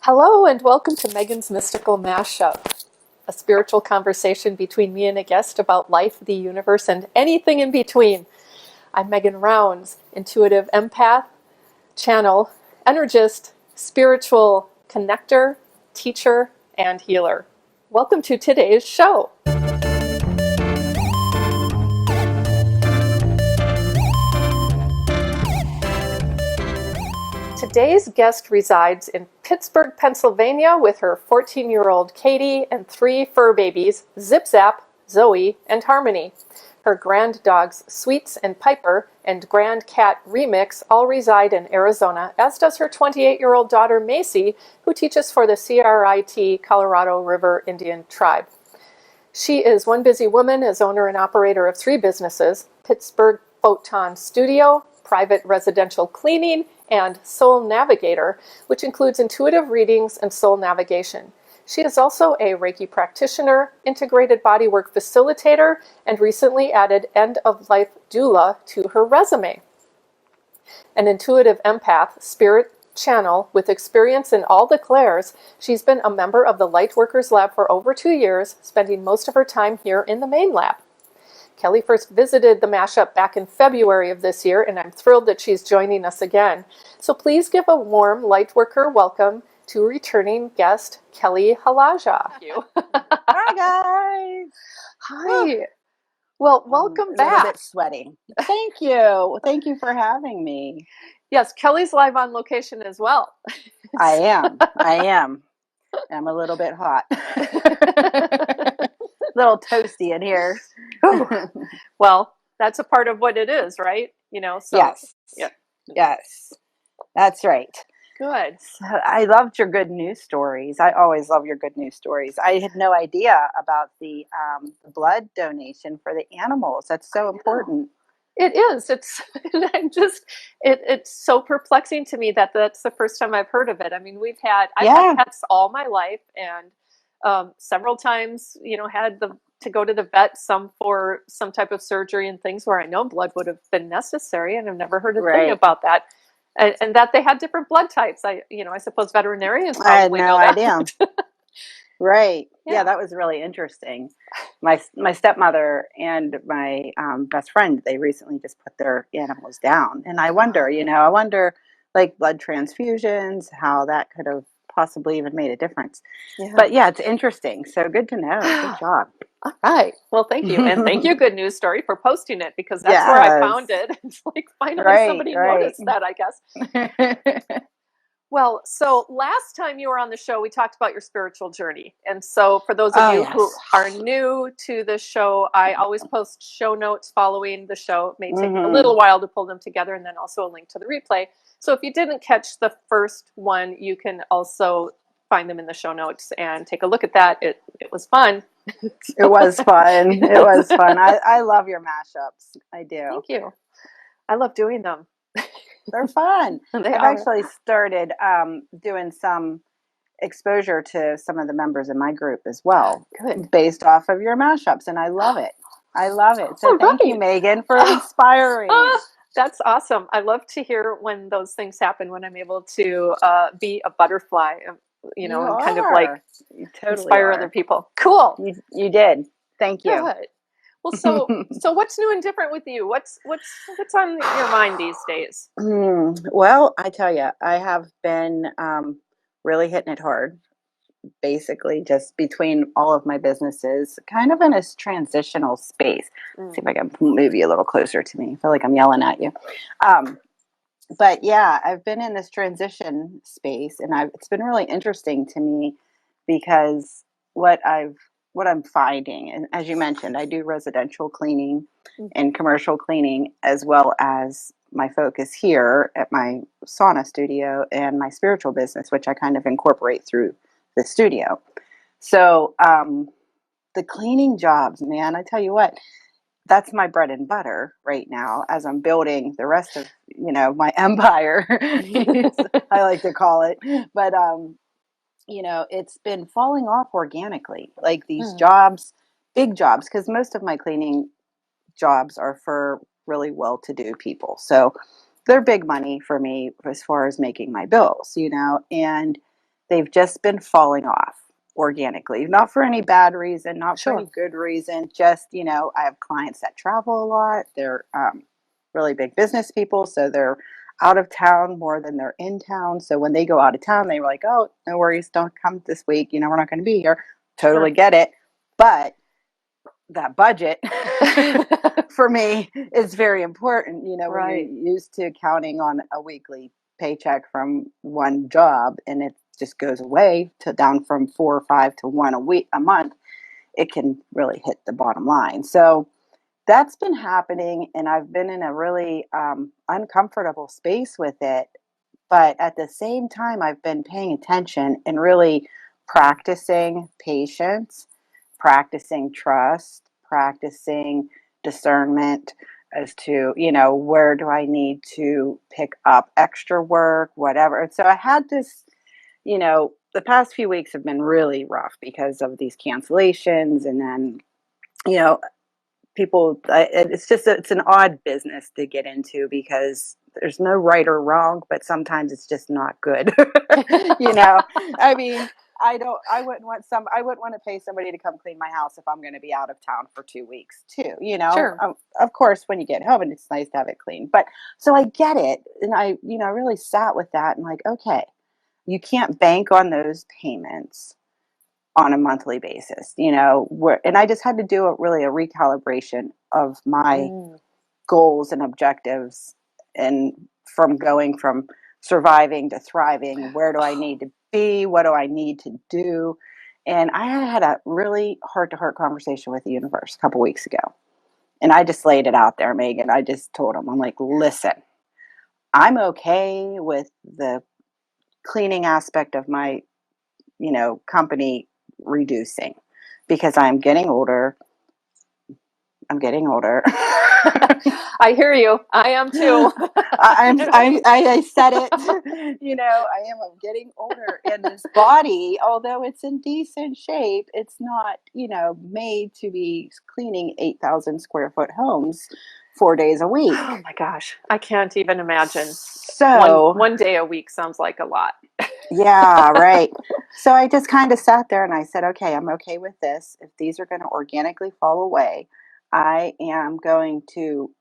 Hello and welcome to Megan's Mystical Mashup, a spiritual conversation between me and a guest about life, the universe, and anything in between. I'm Megan Rounds, intuitive empath, channel, energist, spiritual connector, teacher, and healer. Welcome to today's show. Today's guest resides in Pittsburgh, Pennsylvania with her 14-year-old Katie and 3 fur babies, Zip Zap, Zoe, and Harmony. Her grand dogs, Sweets and Piper, and grand cat, Remix, all reside in Arizona, as does her 28-year-old daughter, Macy, who teaches for the CRIT Colorado River Indian Tribe. She is one busy woman as owner and operator of 3 businesses, Pittsburgh Photon Studio, private residential cleaning, and Soul Navigator, which includes intuitive readings and soul navigation. She is also a Reiki practitioner, integrated bodywork facilitator, and recently added end-of-life doula to her resume. An intuitive empath, spirit channel with experience in all the clairs, she's been a member of the Lightworkers Lab for over 2 years, spending most of her time here in the main lab. Kelly first visited the mashup back in February of this year, and I'm thrilled that she's joining us again. So please give a warm Lightworker welcome to returning guest Kelly Halaja. Thank you. Hi, guys. Hi. Well, welcome back. A little bit sweaty. Thank you. Thank you for having me. Yes, Kelly's live on location as well. I am. I'm a little bit hot. A little toasty in here. Well, that's a part of what it is, right? You know, so yes. Yeah. Yes. That's right. Good. I loved your good news stories. I always love your good news stories. I had no idea about the blood donation for the animals. That's so important. It is. It's so perplexing to me that that's the first time I've heard of it. I mean, I've had pets all my life, and several times, had to go to the vet, some for some type of surgery and things where I know blood would have been necessary, and I've never heard a thing about that. And that they had different blood types. I suppose veterinarians probably know that. I had no idea. Right. Yeah, that was really interesting. My stepmother and my best friend, they recently just put their animals down. And I wonder, like blood transfusions, how that could have possibly even made a difference. Yeah. But yeah, it's interesting. So good to know. Good job. All right. Well, thank you. And thank you, Good News Story, for posting it, because that's where I found it. It's like finally somebody noticed that, I guess. Well, so last time you were on the show, we talked about your spiritual journey. And so for those of you who are new to the show, I always post show notes following the show. It may take a little while to pull them together, and then also a link to the replay. So if you didn't catch the first one, you can also find them in the show notes and take a look at that. It was fun. It was fun. It was fun. I love your mashups. I do. Thank you. I love doing them. They're fun. I've actually started doing some exposure to some of the members in my group as well. Good. Based off of your mashups, and I love it. So thank you, Megan, for inspiring. That's awesome. I love to hear when those things happen, when I'm able to be a butterfly, and kind of like inspire other people. Cool. You did. Thank you. Good. Well, so what's new and different with you? What's on your mind these days? Well, I tell you, I have been really hitting it hard, basically just between all of my businesses, kind of in a transitional space. See if I can move you a little closer to me. I feel like I'm yelling at you. But yeah, I've been in this transition space, and it's been really interesting to me because what I'm finding, and as you mentioned, I do residential cleaning and commercial cleaning, as well as my focus here at my sauna studio and my spiritual business, which I kind of incorporate through the studio. So the cleaning jobs, man, I tell you what, that's my bread and butter right now as I'm building the rest of, my empire, I like to call it. But it's been falling off organically, like these jobs, big jobs, because most of my cleaning jobs are for really well-to-do people. So they're big money for me as far as making my bills, and they've just been falling off organically, not for any bad reason, not for Sure. any good reason. Just, I have clients that travel a lot. They're really big business people. So they're out of town more than they're in town. So when they go out of town, they were like, oh, no worries, don't come this week. We're not going to be here. Totally Sure. get it. But that budget for me is very important. When Right. you're used to counting on a weekly paycheck from one job and it just goes away to down from 4 or 5 to one a month, it can really hit the bottom line. So that's been happening, and I've been in a really uncomfortable space with it. But at the same time, I've been paying attention and really practicing patience, practicing trust, practicing discernment as to, where do I need to pick up extra work, whatever. And so I had this, the past few weeks have been really rough because of these cancellations. And then, you know, it's an odd business to get into because there's no right or wrong, but sometimes it's just not good. you know I mean, I wouldn't want to pay somebody to come clean my house if I'm going to be out of town for 2 weeks too. Sure. Of course, when you get home, and it's nice to have it clean, but so I get it. And I really sat with that and like, okay, you can't bank on those payments on a monthly basis, and I just had to do really a recalibration of my Mm. goals and objectives, and from going from surviving to thriving. Where do I need to be? What do I need to do? And I had a really heart to heart conversation with the universe a couple weeks ago. And I just laid it out there, Megan. I just told him, I'm like, listen, I'm okay with the cleaning aspect of my, company reducing because I'm getting older. I'm getting older. I hear you. I am too. I said it. I'm getting older, and this body, although it's in decent shape, it's not, made to be cleaning 8,000 square foot homes 4 days a week. Oh my gosh. I can't even imagine. So, One day a week sounds like a lot. yeah, right. So I just kind of sat there and I said, okay, I'm okay with this. If these are going to organically fall away, I am going to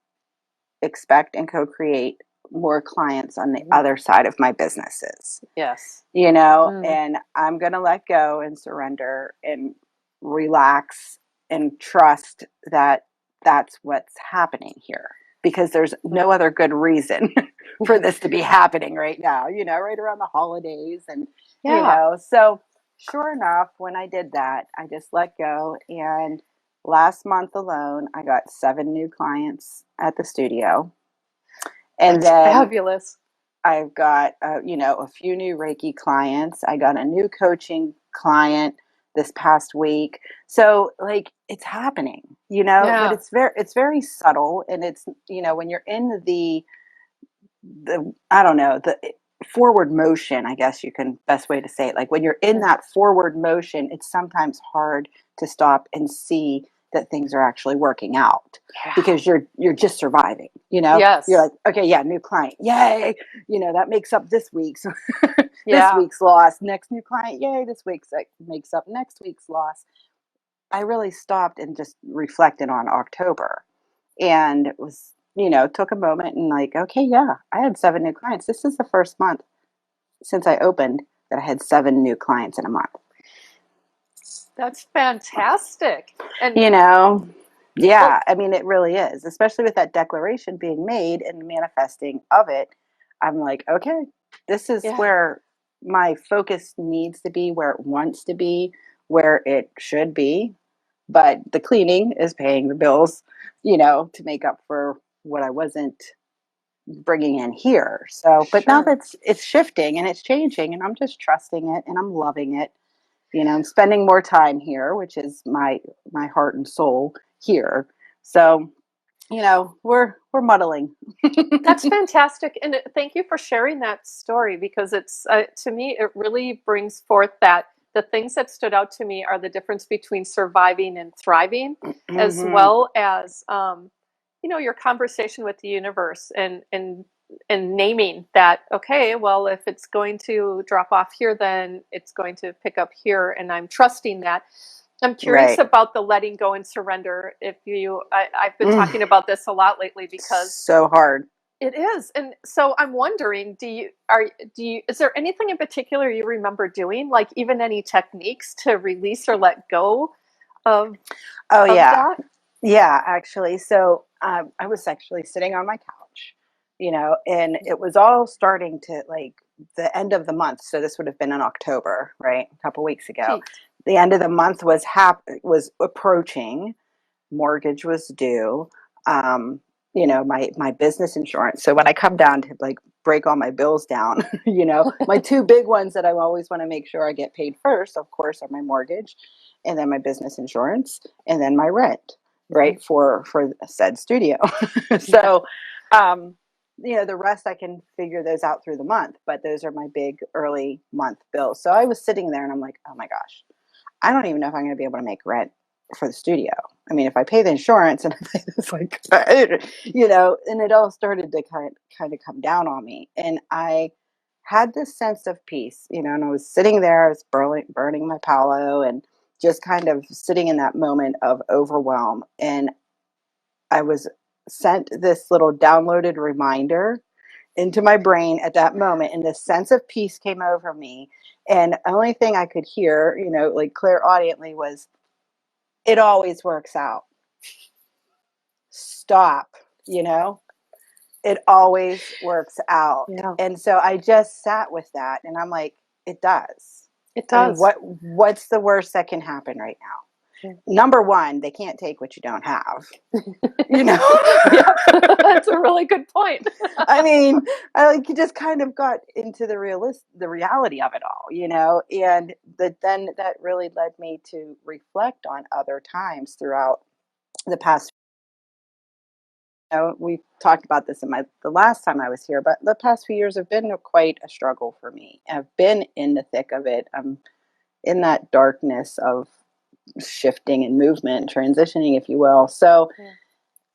expect and co-create more clients on the other side of my businesses, Yes. and I'm going to let go and surrender and relax and trust that that's what's happening here, because there's no other good reason for this to be happening right now, right around the holidays. And, Yeah. so sure enough, when I did that, I just let go. And last month alone, I got 7 new clients at the studio. And That's then fabulous. I've got, a few new Reiki clients. I got a new coaching client this past week. So like it's happening, but Yeah. it's very subtle. And it's, when you're in I don't know, the forward motion, I guess you can best way to say it. Like when you're in that forward motion, it's sometimes hard to stop and see that things are actually working out, because you're just surviving, Yes. you're like, okay, yeah, new client, yay, that makes up this week's this Yeah. week's loss. Next new client, yay, this week's makes up next week's loss. I really stopped and just reflected on October, and it was, took a moment and like, okay, yeah, I had 7 new clients. This is the first month since I opened that I had 7 new clients in a month. That's fantastic. And Yeah, I mean, it really is, especially with that declaration being made and the manifesting of it. I'm like, okay, this is where my focus needs to be, where it wants to be, where it should be. But the cleaning is paying the bills, to make up for what I wasn't bringing in here. So, but now that's it's shifting and it's changing, and I'm just trusting it and I'm loving it. I'm spending more time here, which is my heart and soul here. So, we're muddling. that's fantastic. And thank you for sharing that story, because it's, to me, it really brings forth that the things that stood out to me are the difference between surviving and thriving, as well as, your conversation with the universe, and and naming that, okay, well, if it's going to drop off here, then it's going to pick up here, and I'm trusting that. I'm curious Right. about the letting go and surrender. I've been Mm, talking about this a lot lately because so hard. it is. And so I'm wondering, is there anything in particular you remember doing, like even any techniques to release or let go of Oh of yeah. that? Yeah, actually. So I was actually sitting on my couch, and it was all starting to like the end of the month. So this would have been in October, right? A couple weeks ago. Geez. The end of the month was approaching. Mortgage was due. Um, my business insurance. So when I come down to like break all my bills down, my two big ones that I always want to make sure I get paid first, of course, are my mortgage, and then my business insurance, and then my rent, right, for said studio. Yeah. So, the rest I can figure those out through the month, but those are my big early month bills. So I was sitting there and I'm like, oh my gosh, I don't even know if I'm going to be able to make rent for the studio. I mean, if I pay the insurance and it's like, and it all started to kind of come down on me. And I had this sense of peace, and I was sitting there, I was burning my Palo and just kind of sitting in that moment of overwhelm. And I was sent this little downloaded reminder into my brain at that moment, and this sense of peace came over me. And the only thing I could hear, like clairaudiently, was, it always works out. Stop, it always works out. Yeah, And so I just sat with that, and I'm like, it does. it I mean, does. what's the worst that can happen right now? Number one, they can't take what you don't have, you know. Yeah, that's a really good point. I mean, I like just kind of got into the reality of it all, and then that really led me to reflect on other times throughout the past. We talked about this in the last time I was here, but the past few years have been quite a struggle for me. I've been in the thick of it. I'm in that darkness of shifting and movement, transitioning, if you will. So,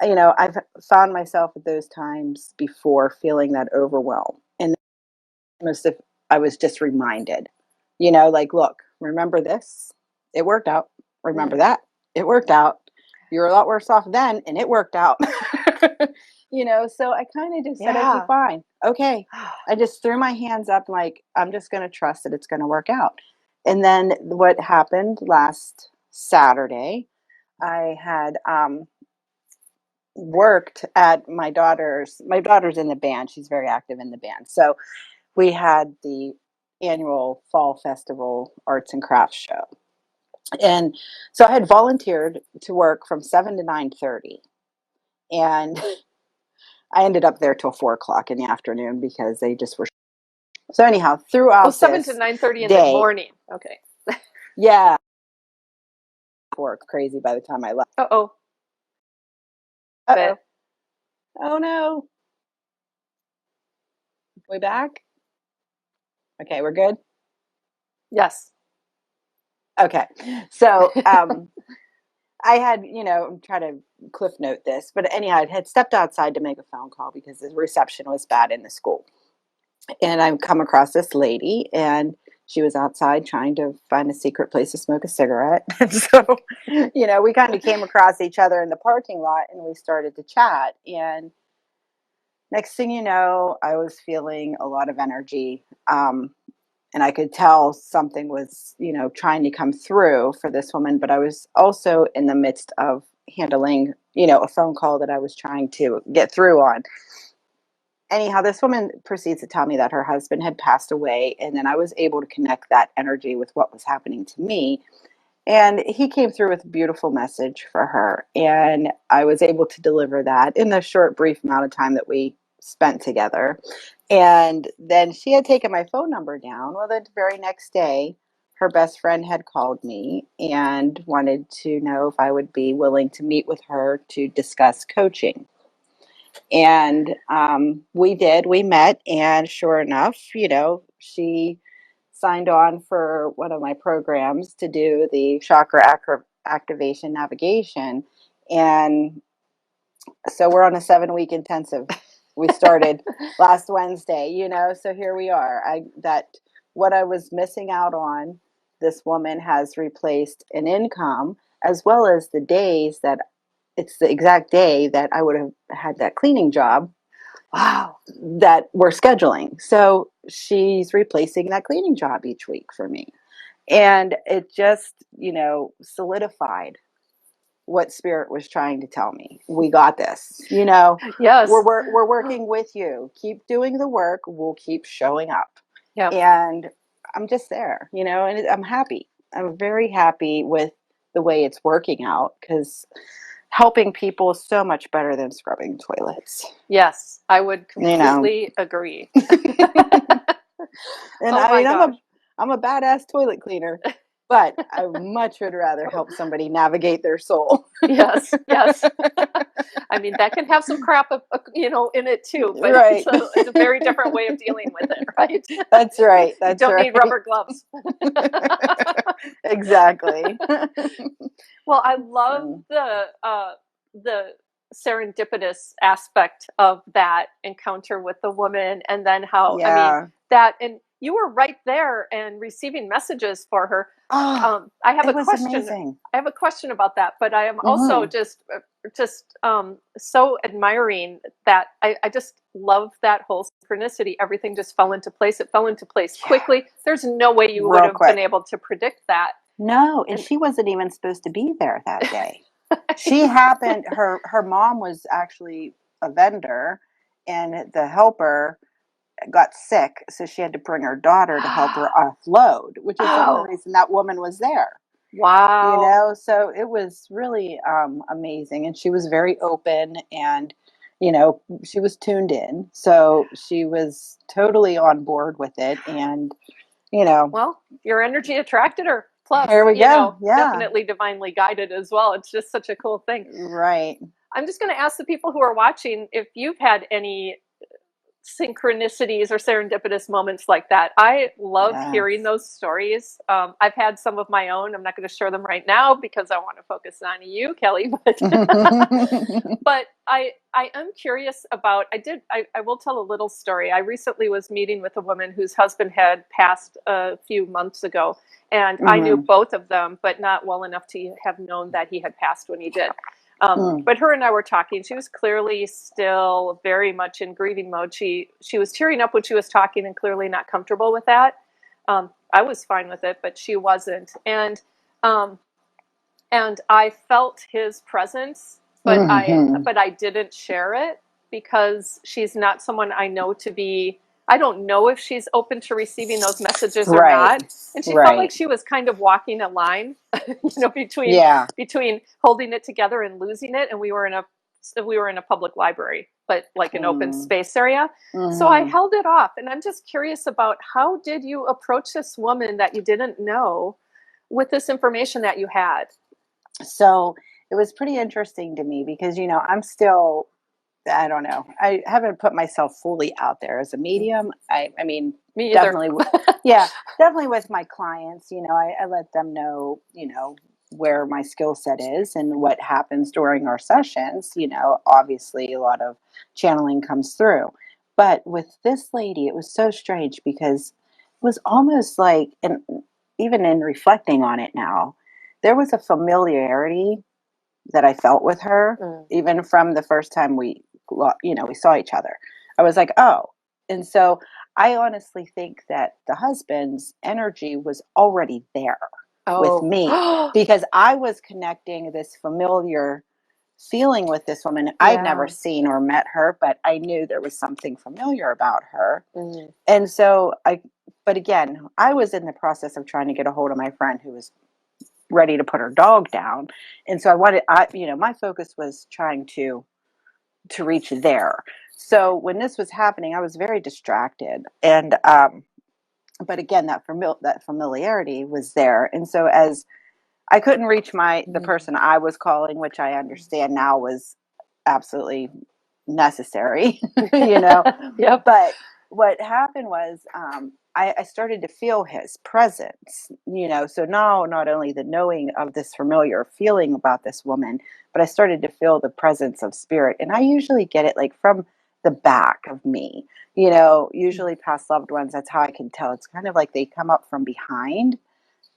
Yeah. I've found myself at those times before feeling that overwhelm. And almost if I was just reminded, like, look, remember this? It worked out. Remember Mm. that? It worked out. You were a lot worse off then, and it worked out. So I kind of just said, okay, Yeah. fine. Okay. I just threw my hands up, like, I'm just going to trust that it's going to work out. And then what happened last Saturday, I had worked at my daughter's in the band. She's very active in the band. So we had the annual fall festival arts and crafts show. And so I had volunteered to work from 7 to 9:30. And I ended up there till 4 o'clock in the afternoon because they just were. So anyhow, Oh, throughout 7 to this 9:30 in the day, morning. Okay. yeah, work crazy by the time I left. Uh-oh. Uh-oh. Bit. Oh no. We back? Okay, we're good. Yes. Okay. So I had, try to cliff note this, but anyhow, I had stepped outside to make a phone call because the reception was bad in the school. And I've come across this lady, and she was outside trying to find a secret place to smoke a cigarette. And so, we kind of came across each other in the parking lot, and we started to chat. And next thing you know, I was feeling a lot of energy. And I could tell something was, trying to come through for this woman, but I was also in the midst of handling, a phone call that I was trying to get through on. Anyhow, this woman proceeds to tell me that her husband had passed away, and then I was able to connect that energy with what was happening to me. And he came through with a beautiful message for her, and I was able to deliver that in the short, brief amount of time that we spent together. And then she had taken my phone number down. Well, the very next day, her best friend had called me and wanted to know if I would be willing to meet with her to discuss coaching. And we did. We met, and sure enough, she signed on for one of my programs to do the chakra activation navigation. And so we're on a 7-week intensive. We started last Wednesday, so here we are. What I was missing out on, this woman has replaced an income, as well as the days that it's the exact day that I would have had that cleaning job. Wow. That we're scheduling. So she's replacing that cleaning job each week for me. And it just, solidified what Spirit was trying to tell me. We got this. Yes. We're working with you. Keep doing the work. We'll keep showing up. Yep. And I'm just there, and I'm happy. I'm very happy with the way it's working out, because helping people is so much better than scrubbing toilets. Yes, I would completely agree. And Oh my gosh. I'm a badass toilet cleaner, but I much would rather help somebody navigate their soul. Yes. I mean, that can have some crap, in it too, but Right. it's a very different way of dealing with it, right? That's right. You don't need rubber gloves. Exactly. Well, I love the serendipitous aspect of that encounter with the woman, and then how and you were right there and receiving messages for her. Oh, I have it a was question. amazing. I have a question about that, but I am also just so admiring that. I just love that whole synchronicity. Everything just fell into place. It fell into place quickly. There's no way you would have been able to predict that. No, and she wasn't even supposed to be there that day. She happened, her mom was actually a vendor, and the helper got sick, so she had to bring her daughter to help her offload, which is the only reason that woman was there. Wow. So it was really amazing, and she was very open, and she was tuned in, so she was totally on board with it, and well, your energy attracted her. Plus, here we go. Yeah, definitely divinely guided as well. It's just such a cool thing. Right. I'm just going to ask the people who are watching if you've had any synchronicities or serendipitous moments like that. I love hearing those stories. I've had some of my own. I'm not going to share them right now because I want to focus on you, Kelly. But but I am curious about. I will tell a little story. I recently was meeting with a woman whose husband had passed a few months ago, and I knew both of them, but not well enough to have known that he had passed when he did. But her and I were talking. She was clearly still very much in grieving mode. She was tearing up when she was talking and clearly not comfortable with that. I was fine with it, but she wasn't. And I felt his presence, but I didn't share it because she's not someone I know to be. I don't know if she's open to receiving those messages or not. And she felt like she was kind of walking a line, between holding it together and losing it. And we were in a public library, but like an open space area. So I held it off. And I'm just curious about, how did you approach this woman that you didn't know with this information that you had? So it was pretty interesting to me because, I'm still, I don't know, I haven't put myself fully out there as a medium. I mean, me either. Definitely with my clients, I let them know, where my skill set is and what happens during our sessions. Obviously a lot of channeling comes through. But with this lady, it was so strange because it was almost like, and even in reflecting on it now, there was a familiarity that I felt with her, even from the first time we saw each other. I was like, oh. And so I honestly think that the husband's energy was already there with me because I was connecting this familiar feeling with this woman. I'd never seen or met her, but I knew there was something familiar about her. And so but again, I was in the process of trying to get a hold of my friend who was ready to put her dog down. And so my focus was trying to reach there. So when this was happening, I was very distracted. And, but again, that familiarity was there. And so as I couldn't reach the person I was calling, which I understand now was absolutely necessary, but what happened was, I started to feel his presence, so now not only the knowing of this familiar feeling about this woman, but I started to feel the presence of spirit. And I usually get it like from the back of me. You know, usually past loved ones, that's how I can tell. It's kind of like they come up from behind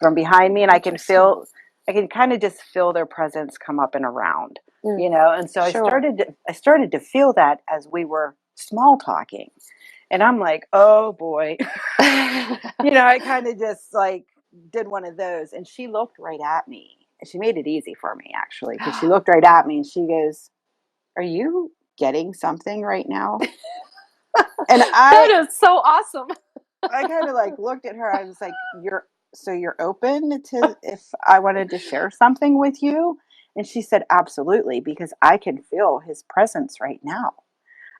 me, and Interesting. I can kind of just feel their presence come up and around, Mm. you know. And so Sure. I started to feel that as we were small talking, and I'm like, oh boy, you know, I kind of just like did one of those, and she looked right at me. She made it easy for me actually, because she looked right at me and she goes, "Are you getting something right now?" And That is so awesome. I kind of like looked at her. I was like, you're open to if I wanted to share something with you?" And she said, "Absolutely, because I can feel his presence right now."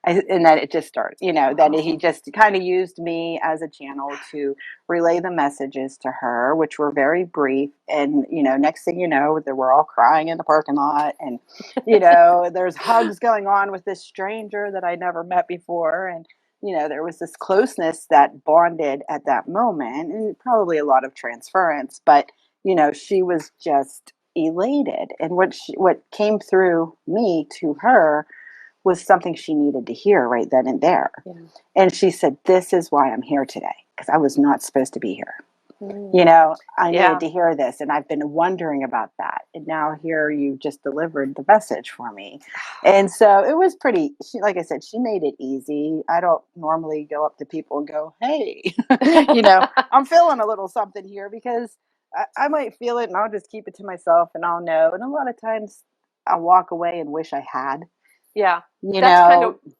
And then it just started, you know, then he Wow. just kind of used me as a channel to relay the messages to her, which were very brief. And, you know, next thing you know, we're all crying in the parking lot. And, you know, there's hugs going on with this stranger that I never met before. And, you know, there was this closeness that bonded at that moment, and probably a lot of transference. But, you know, she was just elated. And what came through me to her was something she needed to hear right then and there. Yeah. And she said, "This is why I'm here today, because I was not supposed to be here. You Mm. know, I needed Yeah. to hear this, and I've been wondering about that. And now here you just delivered the message for me." And so it was pretty, like I said, she made it easy. I don't normally go up to people and go, "Hey, you know, I'm feeling a little something here," because I might feel it and I'll just keep it to myself and I'll know. And a lot of times I'll walk away and wish I had, Yeah. you That's kind of know.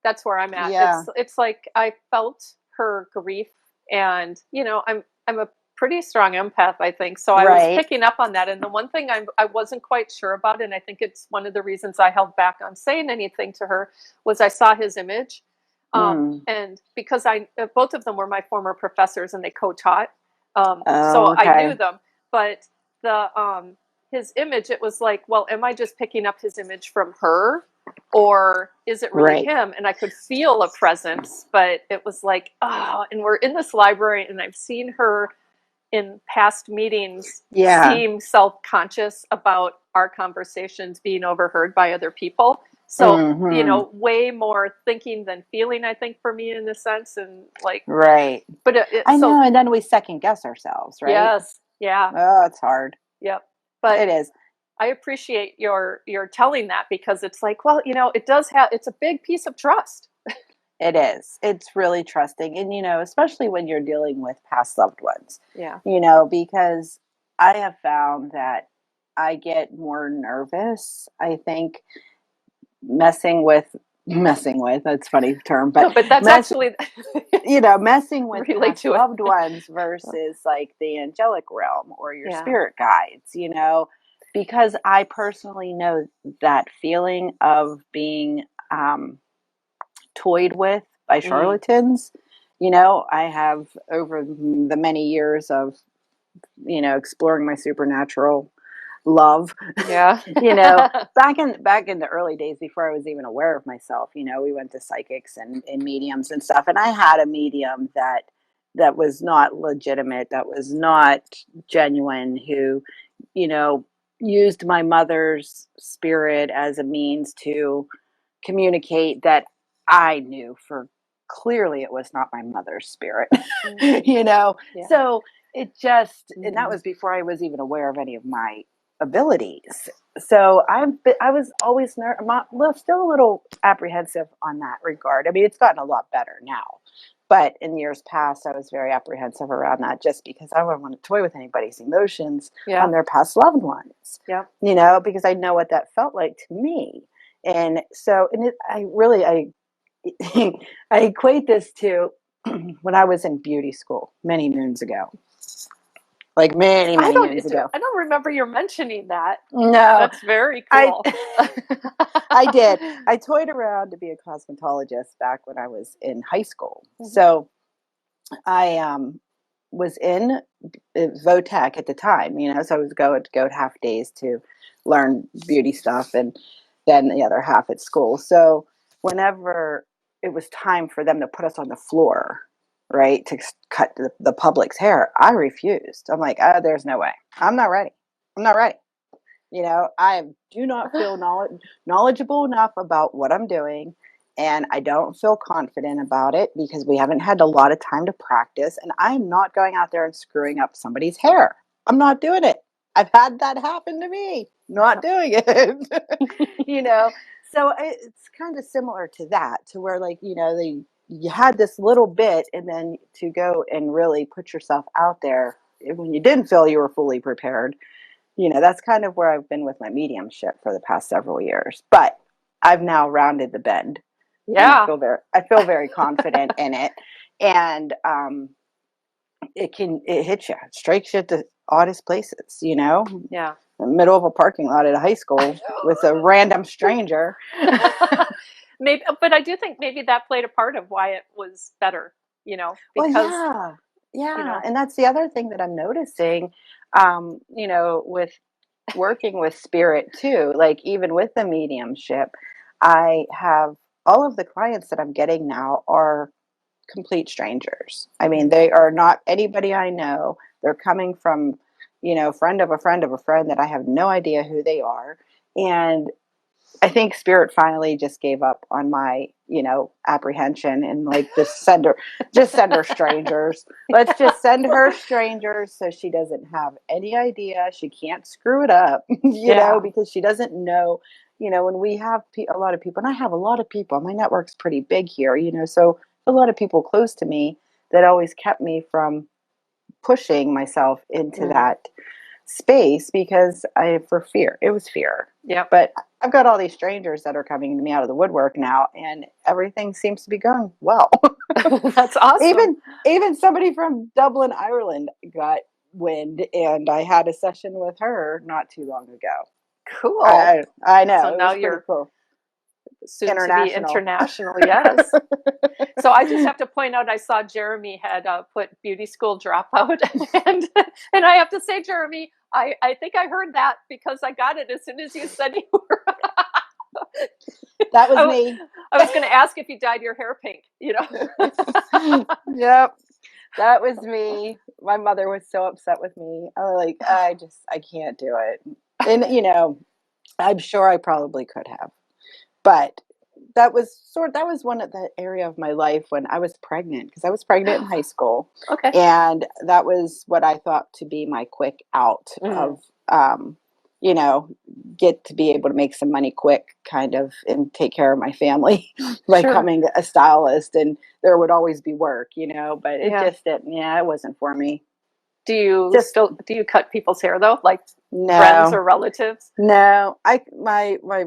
that's where I'm at. Yeah. It's like I felt her grief, and you know, I'm a pretty strong empath, I think. So I was Right. picking up on that. And the one thing I wasn't quite sure about, and I think it's one of the reasons I held back on saying anything to her, was I saw his image. Mm. And because both of them were my former professors and they co-taught. So Oh, I okay. knew them, but his image, it was like, well, am I just picking up his image from her, or is it really Right. him? And I could feel a presence, but it was like, oh, and we're in this library, and I've seen her in past meetings Yeah. seem self-conscious about our conversations being overheard by other people. So, you Hmm. know, way more thinking than feeling, I think, for me in a sense. And like, Right. but I so know. And then we second guess ourselves, right? yes, yeah, Oh, it's hard. yep. But It is. I appreciate your telling that, because it's like, well, you know, it does have, it's a big piece of trust. It is. It's really trusting. And, you know, especially when you're dealing with past loved ones, Yeah. you know, because I have found that I get more nervous, I think, messing with, that's a funny term, but No, but that's mess, actually you know, messing with relate past to it. loved ones versus like the angelic realm or your Yeah. spirit guides, you know, because I personally know that feeling of being toyed with by Mm. charlatans. You know, I have over the many years of, you know, exploring my supernatural love. Yeah. You know, back in the early days before I was even aware of myself, you know, we went to psychics and mediums and stuff, and I had a medium that was not legitimate, that was not genuine, who, you know, used my mother's spirit as a means to communicate that I knew for clearly it was not my mother's spirit. Mm. You know, Yeah. so it just, and that Mm. was before I was even aware of any of my abilities. So I was always still a little apprehensive on that regard. I mean, it's gotten a lot better now, but in years past, I was very apprehensive around that, just because I wouldn't want to toy with anybody's emotions on Yeah. their past loved ones. Yeah. You know, because I know what that felt like to me. And so, I I equate this to when I was in beauty school many moons ago, like many moons ago. I don't remember you mentioning that. No, That's very I cool. I did. I toyed around to be a cosmetologist back when I was in high school. Mhm. So I was in Votech at the time, you know, so I was go to half days to learn beauty stuff, and then the other half at school. So whenever it was time for them to put us on the floor, right, to cut the public's hair, I refused. I'm like, there's no way. I'm not ready. I'm not ready. You know, I do not feel knowledgeable enough about what I'm doing. and I don't feel confident about it because we haven't had a lot of time to practice, and I'm not going out there and screwing up somebody's hair. I'm not doing it. I've had that happen to me. Not doing it. You know, so it's kind of similar to that, to where, like, you know, you had this little bit, and then to go and really put yourself out there when you didn't feel you were fully prepared. You know, that's kind of where I've been with my mediumship for the past several years. But I've now rounded the bend. And Yeah. I feel very confident in it. And it hits you, strikes you at the oddest places, you know? Yeah. In the middle of a parking lot at a high school with a random stranger. Maybe, but I do think maybe that played a part of why it was better, you know, because, Well, yeah. you know, And that's the other thing that I'm noticing, you know, with working with spirit too, like even with the mediumship, I have all of the clients that I'm getting now are complete strangers. I mean, they are not anybody I know. They're coming from, you know, friend of a friend of a friend that I have no idea who they are. And I think spirit finally just gave up on my, you know, apprehension, and like, just send her strangers. Let's just send her strangers so she doesn't have any idea. She can't screw it up, you know, because she doesn't know, you know, when we have a lot of people, and I have a lot of people, my network's pretty big here, you know, so a lot of people close to me that always kept me from pushing myself into that space because it was fear. Yeah. But I've got all these strangers that are coming to me out of the woodwork now, and everything seems to be going well. That's awesome. Even somebody from Dublin, Ireland got wind, and I had a session with her not too long ago. Cool. I know. So it now was you're cool. soon to be international. Yes. So I just have to point out, I saw Jeremy had put beauty school dropout, and I have to say, Jeremy, I think I heard that because I got it as soon as you said you were. That was me. I was going to ask if you dyed your hair pink, you know. Yep. That was me. My mother was so upset with me. I was like, I can't do it. And, you know, I'm sure I probably could have, but that was one of the area of my life when I was pregnant, because I was pregnant in high school. Okay. And that was what I thought to be my quick out of, you know, get to be able to make some money quick, kind of, and take care of my family by becoming a stylist. And there would always be work, you know, but it just didn't, it wasn't for me. Do you cut people's hair though? Like friends or relatives? No, my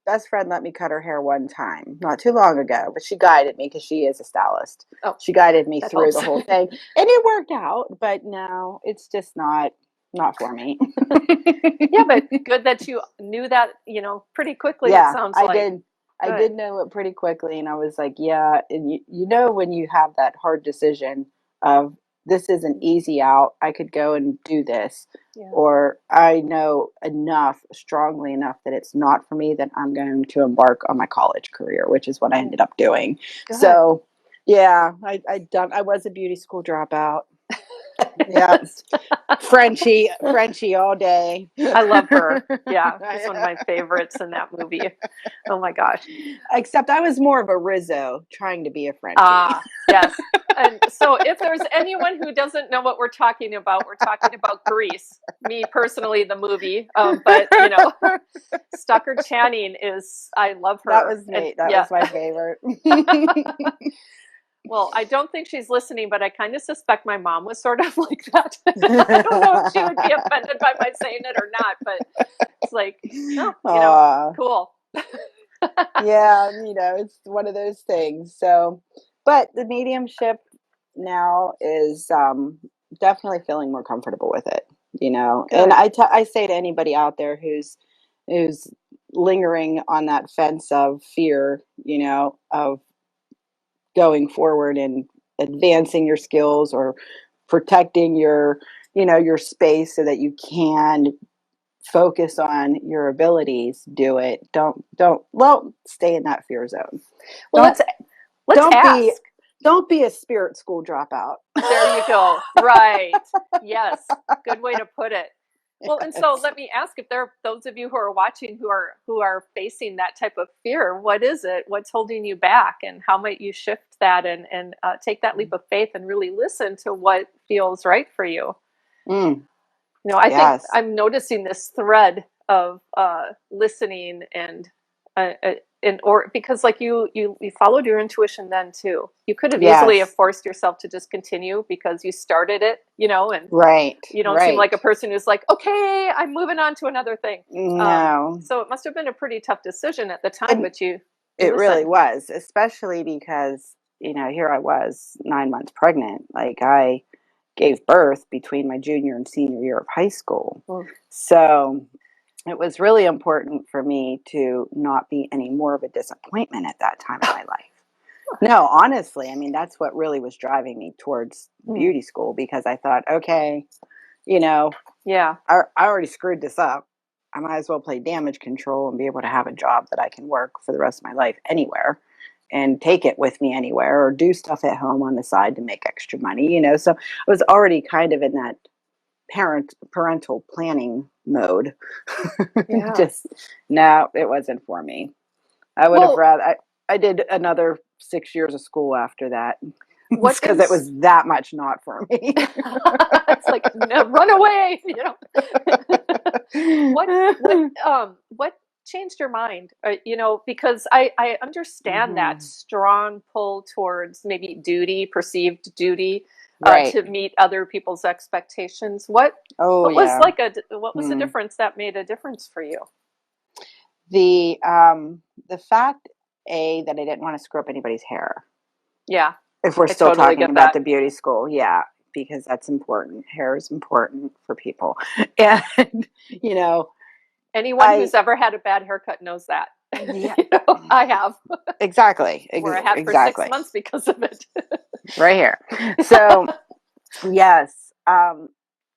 best friend let me cut her hair one time, not too long ago, but she guided me because she is a stylist. Oh, she guided me through the whole thing, and it worked out. But no, it's just not for me. Yeah, but good that you knew that, you know, pretty quickly. Yeah, it sounds I like. did. I did know it pretty quickly, and I was like, yeah. And you know, when you have that hard decision of, this is an easy out, I could go and do this, or I know strongly enough that it's not for me, that I'm going to embark on my college career, which is what I ended up doing. Good. So yeah, I was a beauty school dropout. Yeah. Frenchie all day. I love her. Yeah, she's one of my favorites in that movie. Oh my gosh. Except I was more of a Rizzo trying to be a Frenchie. Yes. And so if there's anyone who doesn't know what we're talking about Grease. Me personally, the movie. But, you know, Stucker Channing I love her. That was me. That was my favorite. Well, I don't think she's listening, but I kind of suspect my mom was sort of like that. I don't know if she would be offended by my saying it or not, but it's like, no, you know, cool. Yeah, you know, it's one of those things. So, but the mediumship now is definitely feeling more comfortable with it, you know. Good. And I say to anybody out there who's lingering on that fence of fear, you know, of going forward and advancing your skills or protecting your, you know, your space so that you can focus on your abilities, do it. Don't stay in that fear zone. Well, let's ask. Don't be a spirit school dropout. There you go. Right. Yes. Good way to put it. Well, and so let me ask, if there are those of you who are watching who are facing that type of fear, what is it? What's holding you back, and how might you shift that and take that leap of faith and really listen to what feels right for you? Mm, I think yes. I'm noticing this thread of listening or because like you followed your intuition then too. You could have easily have Yes. forced yourself to just continue because you started it, and Right. you don't seem Right. like a person who's like, okay, I'm moving on to another thing. No. So it must have been a pretty tough decision at the time, And but you it really listened. was, especially because, here I was 9 months pregnant. Like I gave birth between my junior and senior year of high school. Mm. So it was really important for me to not be any more of a disappointment at that time in my life. No, honestly, I mean, that's what really was driving me towards Mm. beauty school, because I thought, okay, you know, Yeah. I already screwed this up. I might as well play damage control and be able to have a job that I can work for the rest of my life anywhere and take it with me anywhere, or do stuff at home on the side to make extra money. So I was already kind of in that parental planning mode. Yeah. Just no, it wasn't for me. I would have Well, rather I did another 6 years of school after that. what It's because it was that much not for me. it's like, no, run away, what changed your mind? Because I understand that Mhm. strong pull towards maybe perceived duty, Right. to meet other people's expectations. What Oh what was yeah. like what was the Hmm. difference that made a difference for you? The fact that I didn't want to screw up anybody's hair. Yeah, If we're I still totally talking get about that. the beauty school, yeah, because that's important. Hair is important for people. And you know, Anyone I who's ever had a bad haircut knows that. yeah, I have. exactly. Wore a hat for 6 months because of it. Right here. So, yes. And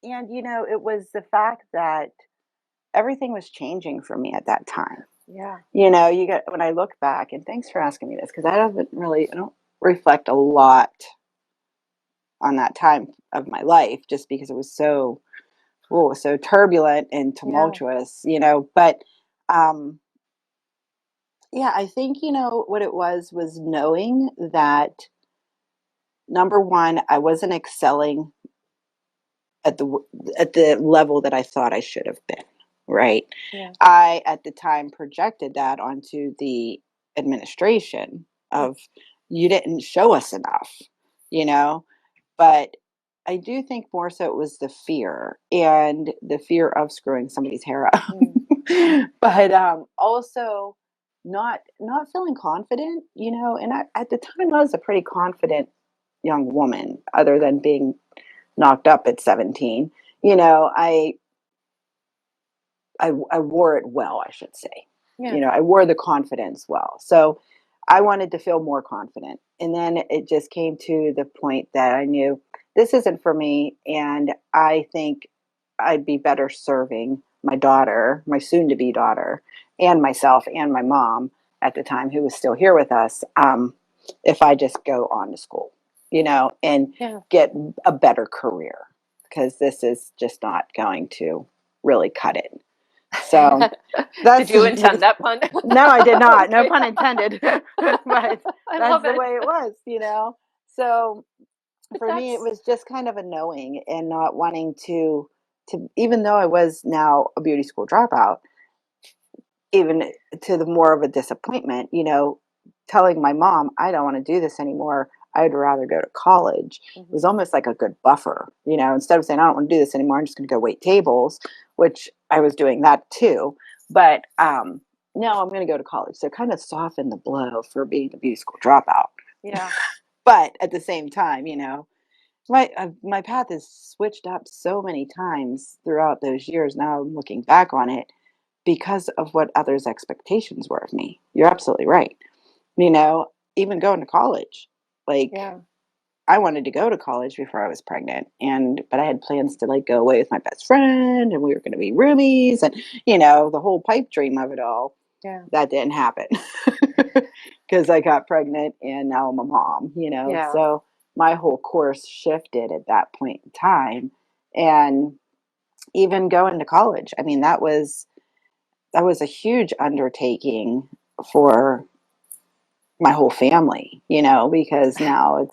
it was the fact that everything was changing for me at that time. Yeah. When I look back, and thanks for asking me this, because I don't reflect a lot on that time of my life, just because it was so turbulent and Yeah. tumultuous. But um, yeah, I think, what it was knowing that, number one, I wasn't excelling at the level that I thought I should have been, right? Yeah. I at the time projected that onto the administration of, you didn't show us enough, you know, but I do think more so it was the fear, and the fear of screwing somebody's hair up. Mm. But also not feeling confident, and at the time I was a pretty confident young woman, other than being knocked up at 17. You know, I wore it well, I should say. Yeah. I wore the confidence well. So I wanted to feel more confident. And then it just came to the point that I knew this isn't for me. And I think I'd be better serving my daughter, my soon to be daughter, and myself and my mom at the time, who was still here with us, if I just go on to school, and Yeah. get a better career, because this is just not going to really cut it. So Did that's you intend that pun? no, I did not. No Okay. pun intended. But I that's love the it. way it was. So But for me, it that's was just kind of a knowing, and not wanting to even though I was now a beauty school dropout, even to the more of a disappointment, telling my mom, I don't want to do this anymore. I'd rather go to college. It was Mhm. almost like a good buffer, instead of saying, I don't want to do this anymore, I'm just going to go wait tables, which I was doing that too. But no, I'm going to go to college. So it kind of softened the blow for being a beauty school dropout. Yeah. But at the same time, my path has switched up so many times throughout those years. Now I'm looking back on it, because of what others' expectations were of me. You're absolutely right. Even going to college, like, Yeah. I wanted to go to college before I was pregnant, but I had plans to like go away with my best friend, and we were going to be roomies, and the whole pipe dream of it all. Yeah. That didn't happen because I got pregnant, and now I'm a mom. Yeah. So my whole course shifted at that point in time, and even going to college. I mean, that was a huge undertaking for my whole family, because now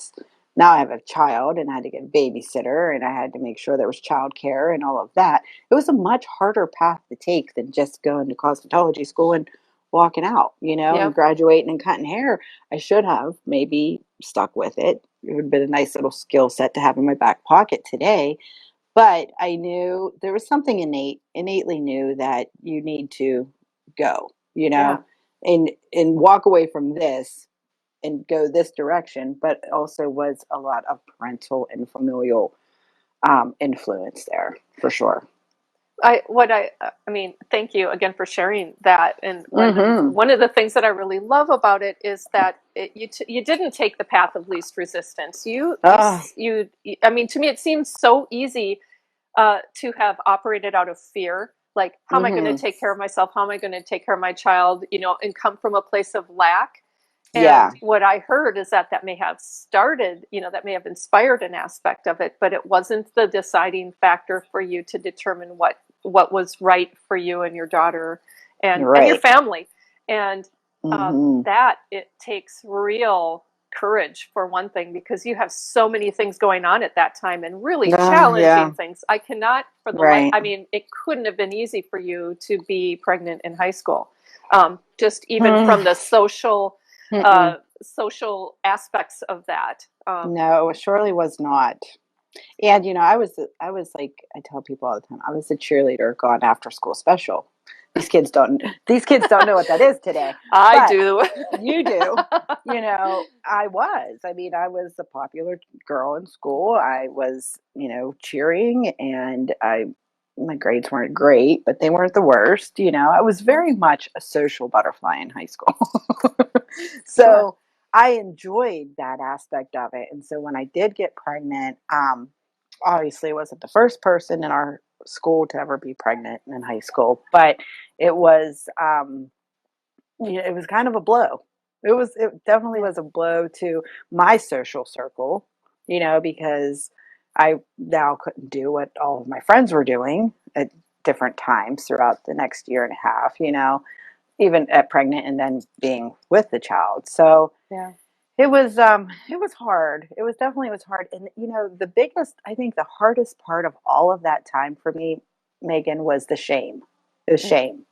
I have a child and I had to get a babysitter and I had to make sure there was childcare and all of that. It was a much harder path to take than just going to cosmetology school and walking out, and Yep. graduating and cutting hair. I should have maybe stuck with it. It would have been a nice little skill set to have in my back pocket today. But I knew there was something innately knew that you need to go, Yeah. and walk away from this and go this direction, but also was a lot of parental and familial influence there for sure. I mean, thank you again for sharing that. And Mm-hmm. one of the things that I really love about it is that you didn't take the path of least resistance. Oh, I mean, to me, it seems so easy to have operated out of fear. Like, how am I going to mm-hmm. take care of myself? How am I going to take care of my child? And come from a place of lack. Yeah, And what I heard is that may have started, that may have inspired an aspect of it, but it wasn't the deciding factor for you to determine what was right for you and your daughter and your right. family. And Mm-hmm. that it takes real courage for one thing, because you have so many things going on at that time and really Yeah, challenging things. I cannot for the life, right. I mean, it couldn't have been easy for you to be pregnant in high school. Just even Mm, from the mm-mm. social aspects of that. No, it surely was not. And I was like I tell people all the time, I was a cheerleader gone after school special. These kids don't know what that is today. I But do. you do. I was a popular girl in school. I was, cheering, and my grades weren't great, but they weren't the worst. I was very much a social butterfly in high school. Sure. So I enjoyed that aspect of it. And so when I did get pregnant, obviously I wasn't the first person in our school to ever be pregnant in high school, but it was it was kind of a blow. It definitely Yeah. was a blow to my social circle, because I now couldn't do what all of my friends were doing at different times throughout the next year and a half, even at pregnant and then being with the child. So Yeah. it was hard. It was hard. And the biggest, I think the hardest part of all of that time for me, Megan, was the shame. It was Mm. shame.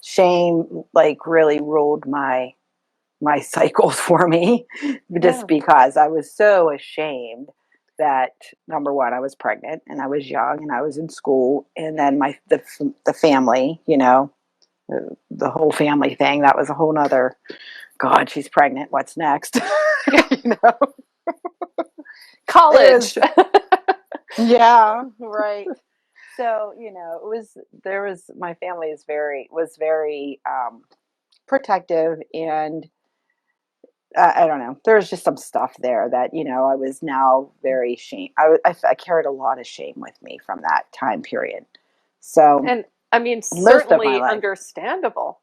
Shame like really ruled my cycles for me, just Yeah. because I was so ashamed that, number one, I was pregnant and I was young and I was in school, and then the family, the whole family thing, that was a whole nother, God, she's pregnant, what's next? you know it College. was Yeah, right. So, it was there was my family was very protective, and I don't know. There was just some stuff there that, I was now very shame. I carried a lot of shame with me from that time period. So And I mean, most of my certainly life. understandable.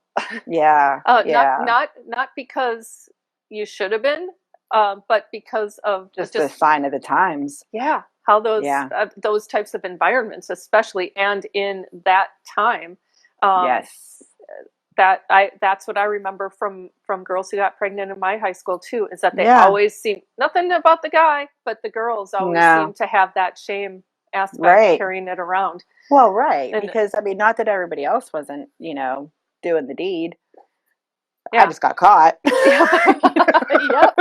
Yeah, Not yeah. not because you should have been, but because of Just a just, sign of the times. yeah, how Yeah. those types of environments, especially and in that time, um, Yes. that's what I remember from girls who got pregnant in my high school too, is that they Yeah. always seem, nothing about the guy, but the girls always seem No. to have that shame aspect Right. carrying it around. Well, right. And Because, I mean, not that everybody else wasn't, doing the deed. I yeah. just got caught. Yep. Yep.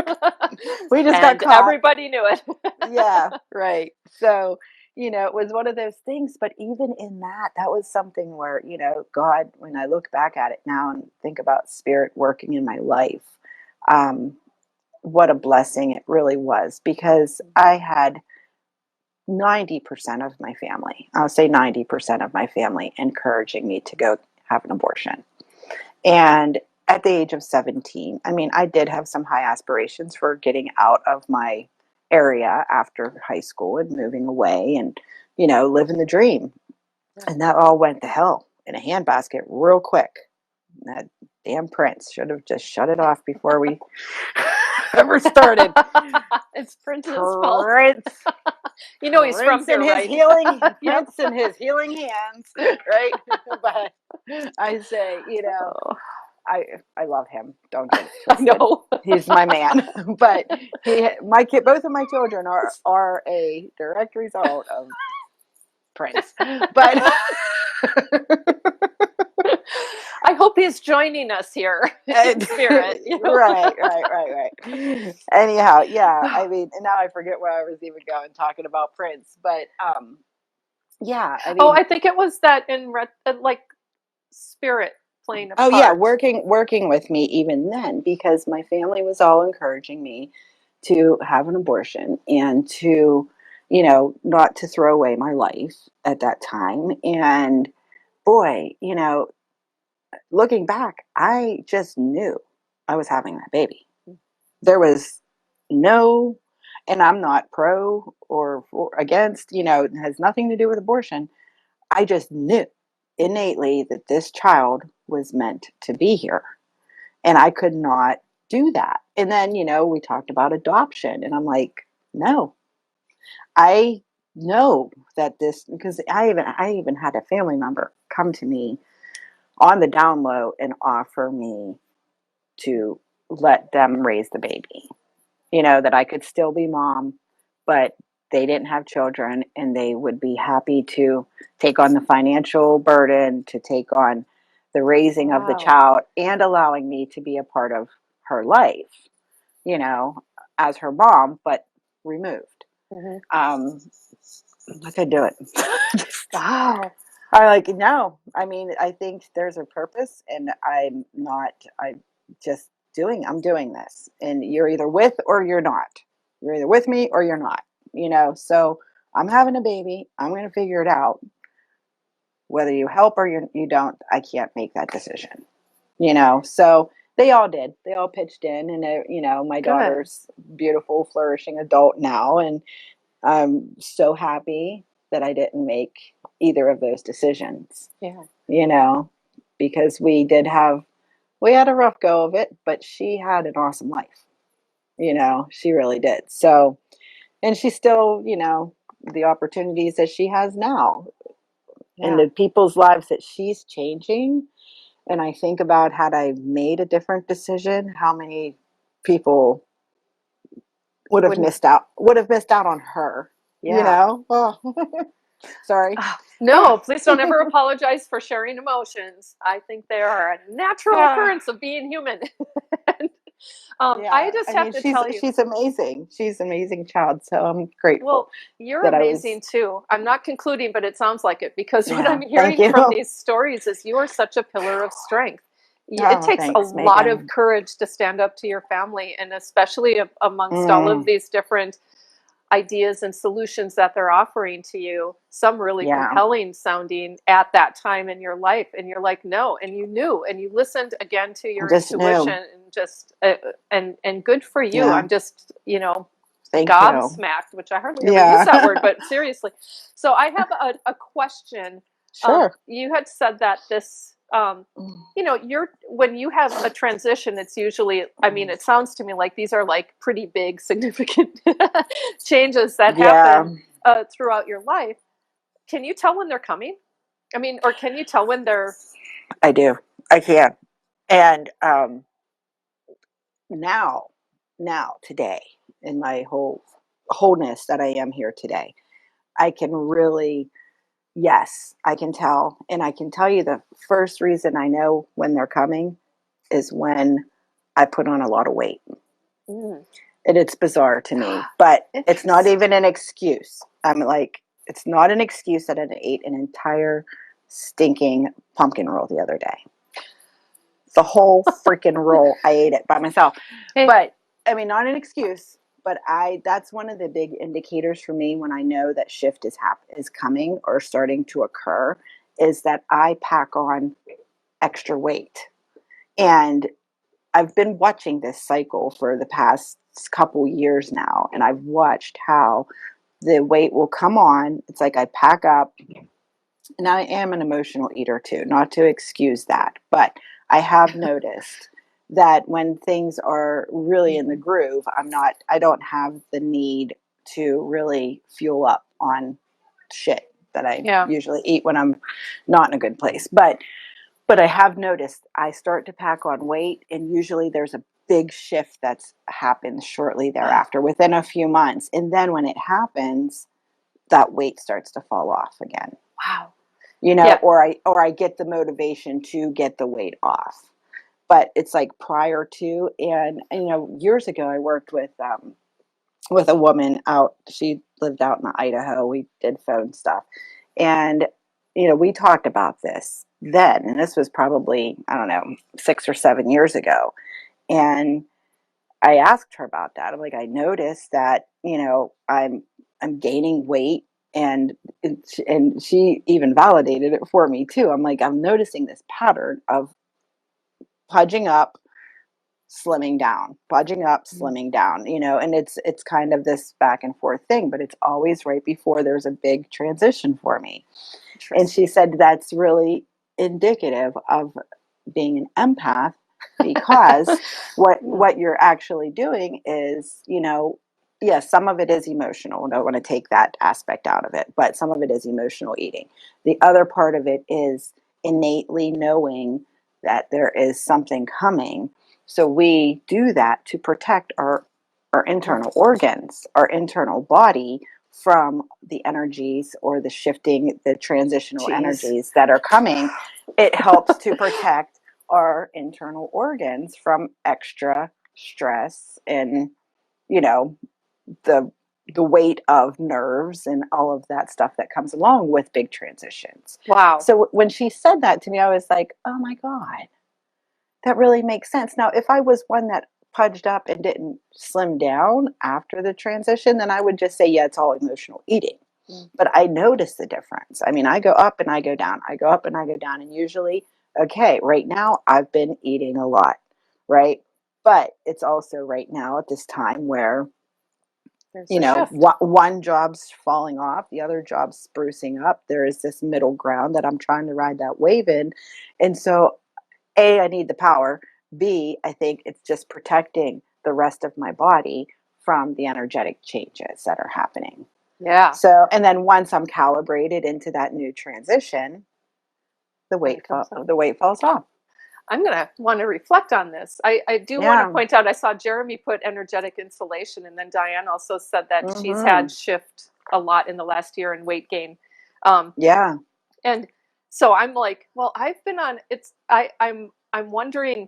We just got And caught. everybody knew it. Yeah, right. So, it was one of those things, but even in that was something where, God, when I look back at it now and think about spirit working in my life, um, what a blessing it really was, because I had 90% of my family, I'll say 90% of my family, encouraging me to go have an abortion. And at the age of 17, I mean, I did have some high aspirations for getting out of my area after high school and moving away and, living the dream. Yeah. And that all went to hell in a handbasket real quick. That damn prince should have just shut it off before we ever started. It's Prince's fault. Prince. You know he's from Prince here, and his right? healing, Yep. Prince and his healing hands, right? But I say, Oh, I love him. Don't get it I twisted. know. He's my man. But both of my children are a direct result of Prince. But I hope he's joining us here in spirit. You know? right. Anyhow, yeah. I mean, and now I forget where I was even going talking about Prince, but yeah. I Oh, mean, I think it was that in like spirit playing a oh yeah, part. working with me even then, because my family was all encouraging me to have an abortion and to, not to throw away my life at that time. And boy, looking back, I just knew I was having that baby. There was no, and I'm not pro or against, it has nothing to do with abortion. I just knew innately that this child was meant to be here. And I could not do that. And then, we talked about adoption. And I'm like, no, I know that this, because I even had a family member come to me on the down low and offer me to let them raise the baby. That I could still be mom, but they didn't have children and they would be happy to take on the financial burden, to take on the raising of the Wow. child and allowing me to be a part of her life, as her mom, but removed. Mm-hmm. I could do it. Wow. No. I mean, I think there's a purpose and I'm doing this. And you're either with or you're not. You're either with me or you're not, so I'm having a baby. I'm going to figure it out. Whether you help or you don't, I can't make that decision, so they all did. They all pitched in and, my Good. daughter's beautiful, flourishing adult now. And I'm so happy that I didn't make either of those decisions, Yeah. because we had a rough go of it, but she had an awesome life. She really did. So, and she still, the opportunities that she has now and Yeah. the people's lives that she's changing. And I think about, had I made a different decision, how many people would have Wouldn't. missed out on her, Yeah. Oh, sorry. No, please don't ever apologize for sharing emotions. I think they are a natural occurrence of being human. And, I Yeah, just I have mean, to tell you, she's amazing. She's an amazing child, so I'm grateful well, you're that I was. amazing too. I'm not concluding, but it sounds like it because what Yeah, I'm thank hearing you. from these stories is you are such a pillar of strength. It Oh, takes a thanks, lot of Megan. courage to stand up to your family, and especially amongst all of Mm, these different ideas and solutions that they're offering to you, some really yeah, compelling sounding at that time in your life, and you're like, no, and you knew, and you listened again to I your just intuition, knew. and just and good for you. Yeah, I'm just thank you. gobsmacked, which I hardly ever use Yeah, that word, but seriously. So I have a question. sure. You had said that this you're when you have a transition, it's usually, I mean, it sounds to me like these are like pretty big significant changes that Yeah, happen throughout your life. Can you tell when they're coming? I mean, or can you tell when they're I do. I can. And now, today, in my wholeness that I am here today, I can really, yes, I can tell. And I can tell you the first reason I know when they're coming is when I put on a lot of weight. mm, And it's bizarre to me, but it's not interesting? even an excuse. I'm like, it's not an excuse that I ate an entire stinking pumpkin roll the other day. The whole freaking roll, I ate it by myself. Hey, But I mean, not an excuse, but that's one of the big indicators for me when I know that shift is coming or starting to occur, is that I pack on extra weight. And I've been watching this cycle for the past couple years now, and I've watched how the weight will come on. It's like I pack up, and I am an emotional eater too, not to excuse that, but I have noticed that when things are really in the groove, I don't have the need to really fuel up on shit that I Yeah. usually eat when I'm not in a good place. But I have noticed I start to pack on weight, and usually there's a big shift that's happens shortly thereafter, within a few months. And then when it happens, that weight starts to fall off again. Wow. Yeah. Or I get the motivation to get the weight off. But it's like prior to, and years ago I worked with a woman out. She lived out in Idaho. We did phone stuff, and we talked about this then, and this was probably, I don't know, 6 or 7 years ago. And I asked her about that. I'm like, I noticed that I'm gaining weight, and she even validated it for me too. I'm like, I'm noticing this pattern of pudging up, slimming down, budging up, slimming down, and it's kind of this back and forth thing, but it's always right before there's a big transition for me. And she said that's really indicative of being an empath, because what you're actually doing is, yes, some of it is emotional. I don't want to take that aspect out of it, but some of it is emotional eating. The other part of it is innately knowing that there is something coming. So we do that to protect our internal organs, our internal body, from the energies or the shifting, the transitional energies that are coming. It helps to protect our internal organs from extra stress and, the weight of nerves and all of that stuff that comes along with big transitions. Wow. So when she said that to me, I was like, oh my God, that really makes sense. Now, if I was one that pudged up and didn't slim down after the transition, then I would just say, yeah, it's all emotional eating. But I notice the difference. I mean, I go up and I go down. I go up and I go down. And usually, okay, right now I've been eating a lot, right? But it's also right now at this time where, one job's falling off, the other job's sprucing up. There is this middle ground that I'm trying to ride that wave in. And so, A, I need the power. B, I think it's just protecting the rest of my body from the energetic changes that are happening. Yeah. So, and then once I'm calibrated into that new transition, the weight falls off. I'm going to want to reflect on this. I do want to point out, I saw Jeremy put energetic insulation, and then Diane also said that she's had shift a lot in the last year in weight gain. And so I'm like, well, I've been on, I'm wondering,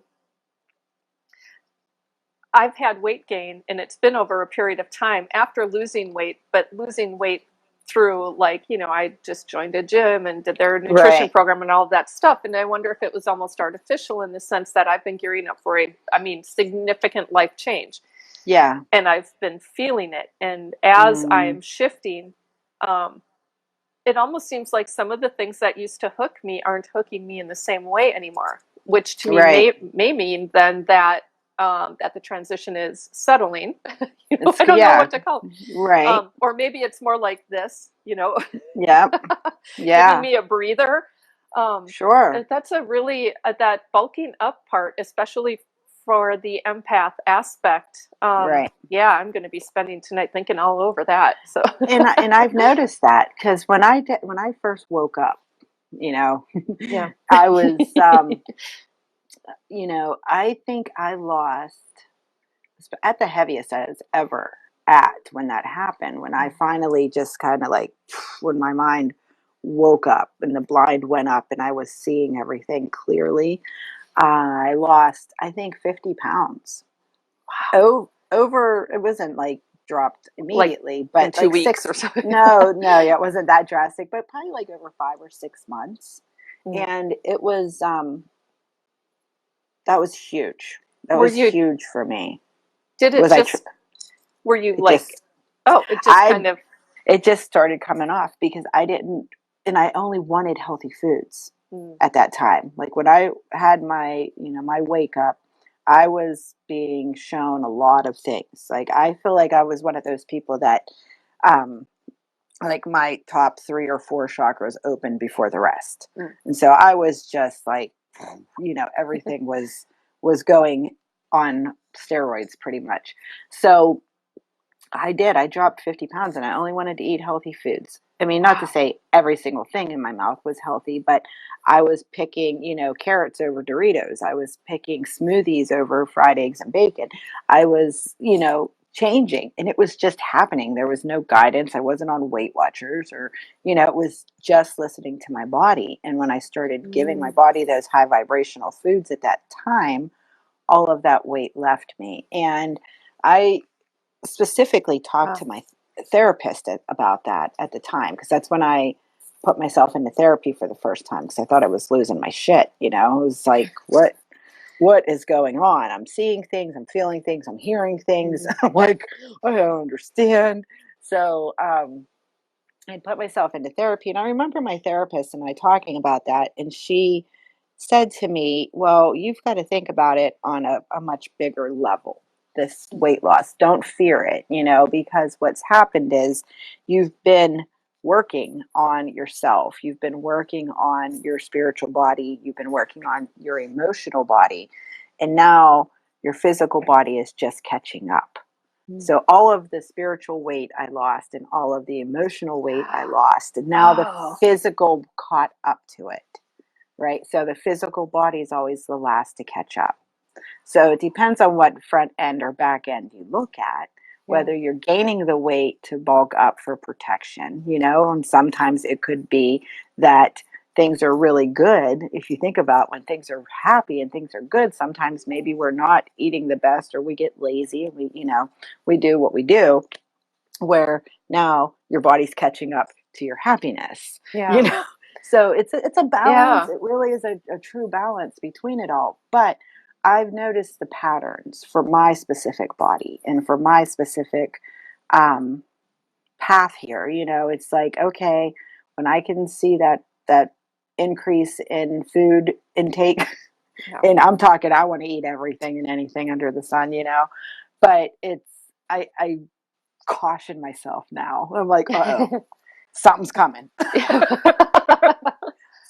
I've had weight gain, and it's been over a period of time after losing weight, but losing weight through, like, I just joined a gym and did their nutrition program and all of that stuff. And I wonder if it was almost artificial in the sense that I've been gearing up for significant life change. Yeah. And I've been feeling it. And as I'm shifting, it almost seems like some of the things that used to hook me aren't hooking me in the same way anymore, which to me may mean then that that the transition is settling. I don't know what to call it. Right. Or maybe it's more like this, Yeah. giving me a breather. Sure. That's a really, that bulking up part, especially for the empath aspect. Right. Yeah, I'm going to be spending tonight thinking all over that. So, and I've noticed that, because when I first woke up, I was, I think I lost at the heaviest I was ever at when that happened. When I finally just kind of like, when my mind woke up and the blind went up and I was seeing everything clearly, I lost, I think, 50 pounds. Wow. Over, it wasn't like dropped immediately, but in 2 weeks or something. No, yeah, it wasn't that drastic, but probably like over 5 or 6 months. And it was, that was huge. That was huge for me. Did it just, were you like, it just kind of. It just started coming off because I didn't, and I only wanted healthy foods at that time. Like when I had my, my wake up, I was being shown a lot of things. Like I feel like I was one of those people that, like my top 3 or 4 chakras opened before the rest. And so I was just like, everything was was going on steroids pretty much. So I did. I dropped 50 pounds and I only wanted to eat healthy foods. I mean, not to Wow. say every single thing in my mouth was healthy, but I was picking, carrots over Doritos. I was picking smoothies over fried eggs and bacon. I was, changing, and it was just happening. There was no guidance. I wasn't on Weight Watchers, or, it was just listening to my body. And when I started giving my Mm. body those high vibrational foods at that time, all of that weight left me. And I specifically talked to Wow. my therapist about that at the time, because that's when I put myself into therapy for the first time, because I thought I was losing my shit. It was like, what is going on? I'm seeing things, I'm feeling things, I'm hearing things. Mm. I'm like, I don't understand. So I put myself into therapy, and I remember my therapist and I talking about that, and she said to me, well, you've got to think about it on a much bigger level, this weight loss. Don't fear it, because what's happened is you've been working on yourself. You've been working on your spiritual body. You've been working on your emotional body. And now your physical body is just catching up. Mm. So all of the spiritual weight I lost and all of the emotional weight I lost, and now the Oh. physical caught up to it, right? So the physical body is always the last to catch up. So it depends on what front end or back end you look at, Yeah. whether you're gaining the weight to bulk up for protection, and sometimes it could be that things are really good. If you think about when things are happy and things are good, sometimes maybe we're not eating the best, or we get lazy and we do what we do, where now your body's catching up to your happiness, Yeah. So it's a balance. Yeah. It really is a true balance between it all. But I've noticed the patterns for my specific body and for my specific um, path here. It's like, okay, when I can see that increase in food intake, Yeah. and I'm talking, I want to eat everything and anything under the sun, but I caution myself now. I'm like, uh-oh, something's coming.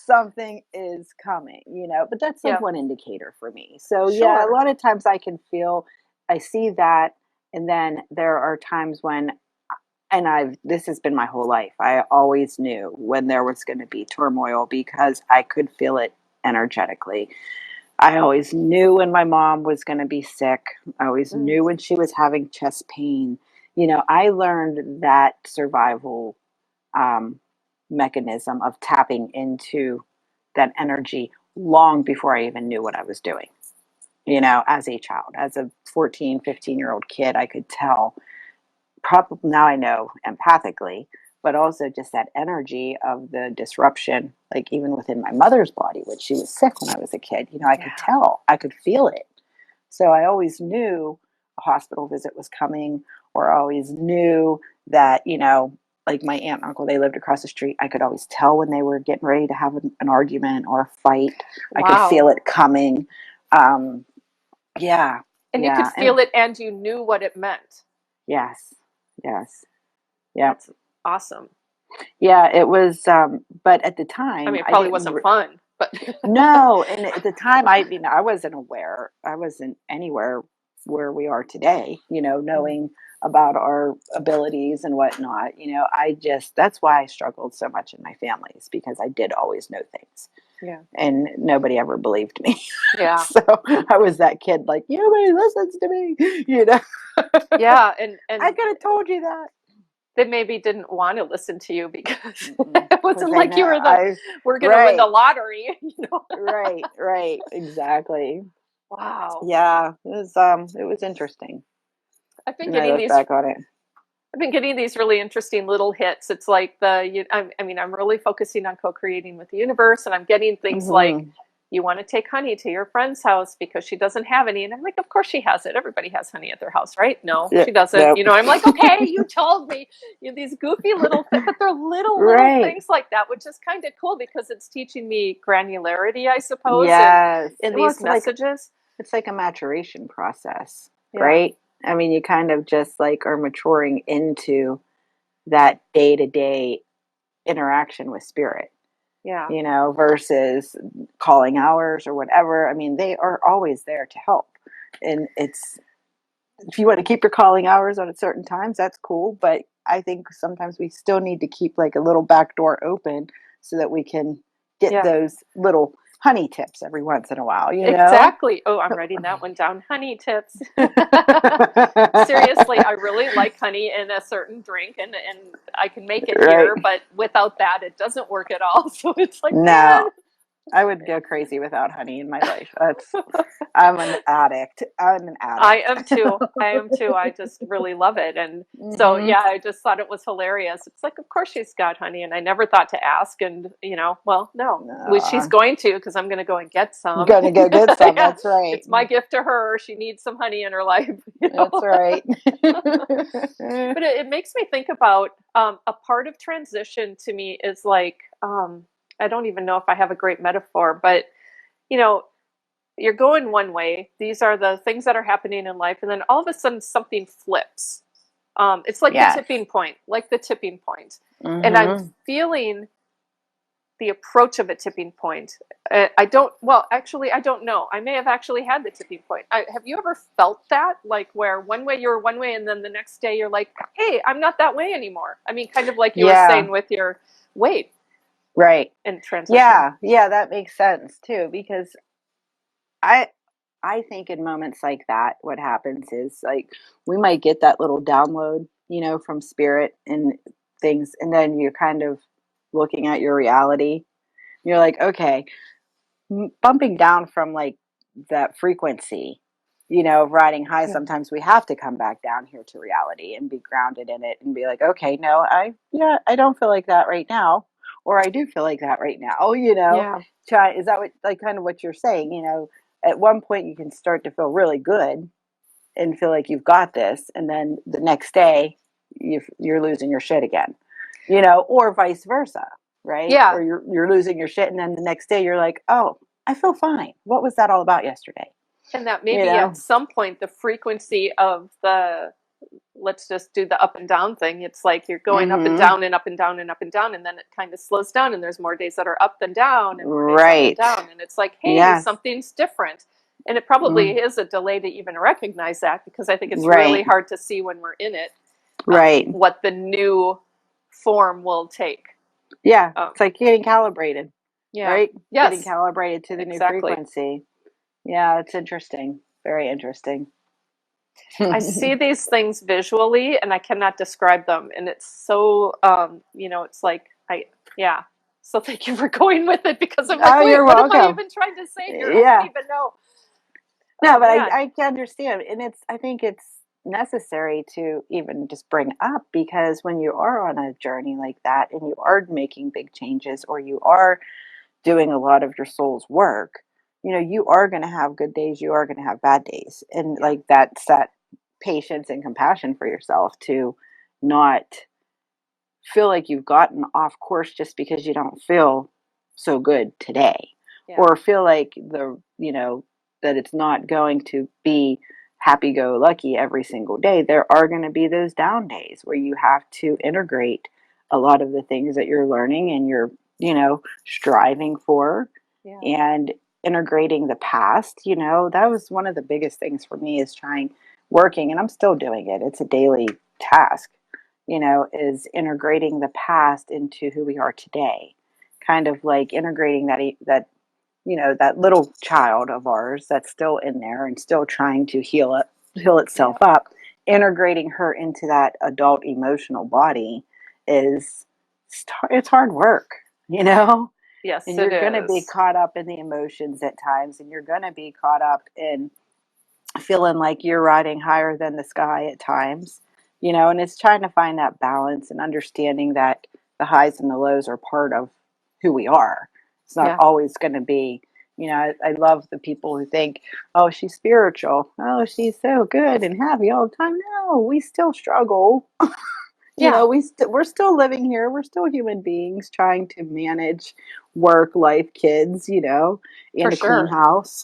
Something is coming, but that's like Yeah. one indicator for me. So yeah, a Sure. lot of times I see that, and then there are times when, and this has been my whole life, I always knew when there was going to be turmoil because I could feel it energetically. I always knew when my mom was going to be sick. I always Mm. knew when she was having chest pain. I learned that survival um, mechanism of tapping into that energy long before I even knew what I was doing. As a child, as a 14, 15-year-old kid, I could tell. Probably now I know empathically, but also just that energy of the disruption, like even within my mother's body, when she was sick when I was a kid, I could Yeah. tell, I could feel it. So I always knew a hospital visit was coming, or I always knew that, like my aunt and uncle, they lived across the street. I could always tell when they were getting ready to have an argument or a fight. I could Wow. feel it coming. Um, yeah, And you could yeah. And feel it and you knew what it meant. yes, yes, yeah. That's awesome. Yeah, it was, but at the I time, mean, it I probably didn't. wasn't fun, but No, and at the time, I mean, I wasn't aware. I wasn't anywhere where we are today. Mm. Knowing about our abilities and whatnot. That's why I struggled so much in my family, is because I did always know things, Yeah. and nobody ever believed me. Yeah. So I was that kid, like, nobody listens to me. Yeah. I And could have told you that. they maybe didn't want to listen to you because it Because wasn't they like know you were we're going to win the right. lottery, Right, exactly. Wow. Yeah, it was interesting I've been when I getting look these back on it. I've been getting these really interesting little hits. It's like I mean, I'm really focusing on co-creating with the universe, and I'm getting things like, Hmm. you want to take honey to your friend's house because she doesn't have any. And I'm like, of course she has it. Everybody has honey at their house, right? No, Yeah, she doesn't. no. I'm like, okay, you told me. These goofy but they're little Right. things like that, which is kind of cool because it's teaching me granularity, I suppose, Yes. in Well, these messages. it's like a maturation process, Yeah. right? I mean, you kind of just like are maturing into that day-to-day interaction with spirit. Yeah. Versus calling hours or whatever. I mean, they are always there to help. And if you want to keep your calling hours on at certain times, that's cool. But I think sometimes we still need to keep like a little back door open so that we can get Yeah. those little honey tips every once in a while. Exactly. Oh, I'm writing that one down. Honey tips. Seriously, I really like honey in a certain drink, and I can make it Right. here, but without that, it doesn't work at all. So it's like, man. No, I would go crazy without honey in my life. I'm an addict. I'm an I addict. am too. I am too. I just really love it. And so, Hmm. yeah, I just thought it was hilarious. It's like, of course she's got honey. And I never thought to ask. And, well, no, well, she's going to, because I'm going to go and get some. Gonna go get some. Yeah, That's right. it's my gift to her. She needs some honey in her life. That's right. But it makes me think about a part of transition to me is like, I don't even know if I have a great metaphor, but, you know, you're going one way. These are the things that are happening in life. And then all of a sudden something flips. It's like Yes. the tipping point, Mm-hmm. And I'm feeling the approach of a tipping point. I don't know. I may have actually had the tipping point. Have you ever felt that? Like where one way you're one way and then the next day you're like, hey, I'm not that way anymore. I mean, kind of like you were saying with your weight. Right. In transition. Yeah, that makes sense too, because I think in moments like that, what happens is like we might get that little download, from spirit and things, and then you're kind of looking at your reality. You're like, okay, bumping down from like that frequency, riding high. Yeah. Sometimes we have to come back down here to reality and be grounded in it and be like, okay, no, I don't feel like that right now, or I do feel like that right now. Yeah. Is that what, like, kind of what you're saying? At one point you can start to feel really good and feel like you've got this, and then the next day you're losing your shit again, or vice versa, right? Yeah. Or you're losing your shit, and then the next day you're like, oh, I feel fine. What was that all about yesterday? And that maybe at some point the frequency of let's just do the up and down thing. It's like you're going up and down and up and down and up and down, and then it kind of slows down, and there's more days that are up and down and more days up and down, and it's like, hey, something's different. And it probably is a delay to even recognize that, because I think it's really hard to see when we're in it, what the new form will take. Yeah, it's like getting calibrated, right? Yes. Getting calibrated to the new frequency. Yeah, it's interesting. Very interesting. I see these things visually and I cannot describe them. And it's so, it's like, So thank you for going with it, because I'm like, wait, you're what welcome. am I even trying to say here? I don't even know. No, but I can understand. And I think it's necessary to even just bring up, because when you are on a journey like that and you are making big changes, or you are doing a lot of your soul's work, you are going to have good days, you are going to have bad days. And like that's that patience and compassion for yourself, to not feel like you've gotten off course just because you don't feel so good today, or feel like that it's not going to be happy go lucky every single day. There are going to be those down days where you have to integrate a lot of the things that you're learning and you're striving for, and integrating the past. That was one of the biggest things for me, is working, and I'm still doing it. It's a daily task, is integrating the past into who we are today. Kind of like integrating that that little child of ours that's still in there and still trying to heal itself up, integrating her into that adult emotional body it's hard work, Yes, and you're going to be caught up in the emotions at times, and you're going to be caught up in feeling like you're riding higher than the sky at times, and it's trying to find that balance and understanding that the highs and the lows are part of who we are. It's not always going to be, I love the people who think, oh, she's spiritual. Oh, she's so good and happy all the time. No, we still struggle. We're still living here. We're still human beings trying to manage work, life, kids, and a clean house.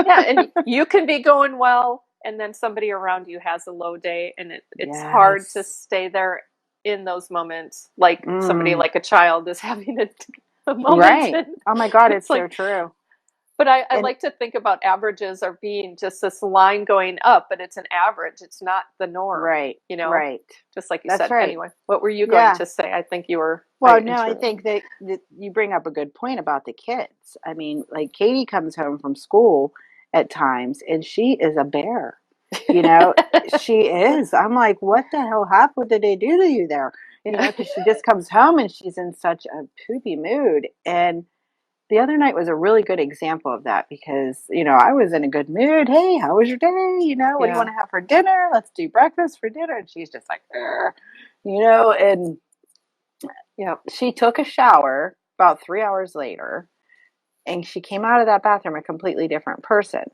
And you can be going well, and then somebody around you has a low day, and it's hard to stay there in those moments, like somebody like a child is having moments. Right. And Oh my God, it's it's so like, true. but I And like to think about averages are being just this line going up, but it's an average. It's not the norm, right, you know, right. just like you That's said. right. Anyway, what were you going Yeah. to say? I think you were, Well, I no, I interrupted. think that you bring up a good point about the kids. I mean, like Katie comes home from school at times and she is a bear. You know, she is. I'm like, what the hell happened? What did they do to you there? You know, Yeah. because she just comes home and she's in such a poopy mood. And the other night was a really good example of that because, you know, I was in a good mood. Hey, how was your day? You know, what do you want Yeah. to have for dinner? Let's do breakfast for dinner. And she's just like, "Ugh," you know, and Yeah. she took a shower about 3 hours later and she came out of that bathroom a completely different person.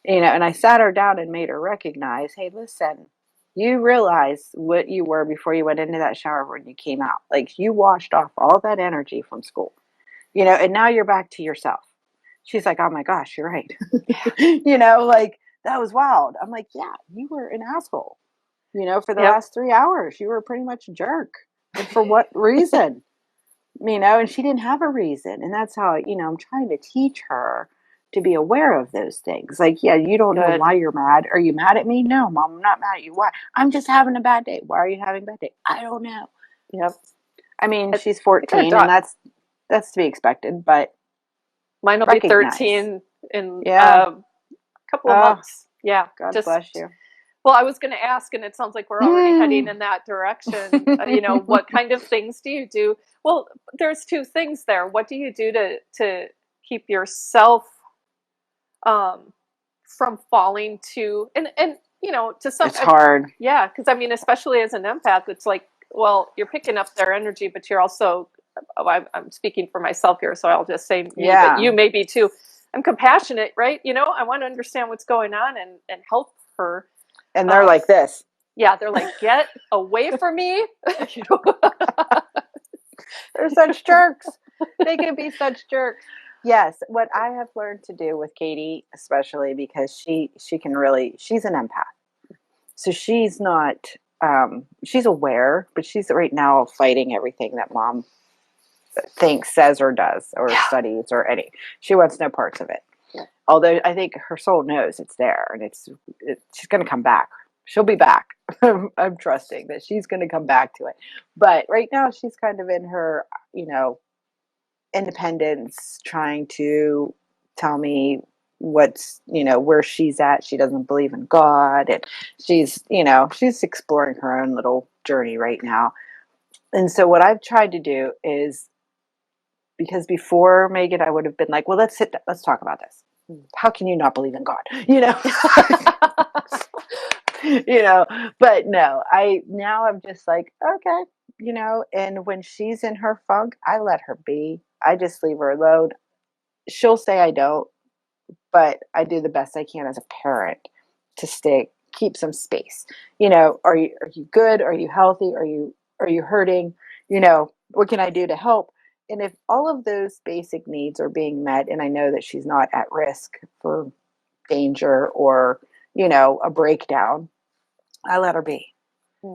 You know, and I sat her down and made her recognize, hey, listen, you realize what you were before you went into that shower when you came out. Like you washed off all that energy from school, you know, and now you're back to yourself. She's like, oh my gosh, you're right. You know, like that was wild. I'm like, yeah, you were an asshole. You know, for the Yep. last 3 hours, you were pretty much a jerk. And for what reason? You know, and she didn't have a reason. And that's how, you know, I'm trying to teach her to be aware of those things. Like, yeah, you don't know Good. why you're mad. Are you mad at me? No, Mom, I'm not mad at you. Why? I'm just having a bad day. Why are you having a bad day? I don't know. Yep. I mean, I she's think our 14 and dog, that's to be expected, but mine will be recognize. 13 in Yeah. a couple of Oh, months. Yeah. God Just, bless you. well, I was going to ask, and it sounds like we're already heading in that direction. You know, what kind of things do you do? Well, there's two things there. What do you do to keep yourself um, from falling to, and you know, to some, It's hard. yeah, because I mean, especially as an empath, it's like, well, you're picking up their energy, but you're also, oh, I'm speaking for myself here, so I'll just say me, but Yeah. you may be too. I'm compassionate, right? You know, I want to understand what's going on and help her. And they're Um, like this. yeah, they're like, get away from me. You know? They're such jerks. They can be such jerks. Yes, what I have learned to do with Katie, especially because she can really she's an empath. So she's not she's aware, but she's right now fighting everything that Mom thinks, says, or does, or Yeah. studies, or any. She wants no parts of it. Yeah. Although I think her soul knows it's there, and she's going to come back. She'll be back. I'm trusting that she's going to come back to it. But right now, she's kind of in her, you know, independence, trying to tell me what's, you know, where she's at. She doesn't believe in God, and she's, you know, she's exploring her own little journey right now. And so what I've tried to do is, because before Megan, I would have been like, well, let's talk about this. How can you not believe in God? You know, you know, but no, I'm just like, okay, you know, and when she's in her funk, I let her be. I just leave her alone. She'll say I don't, but I do the best I can as a parent to keep some space. You know, are you good? Are you healthy? Are you hurting? You know, what can I do to help? And if all of those basic needs are being met, and I know that she's not at risk for danger or, you know, a breakdown, I let her be.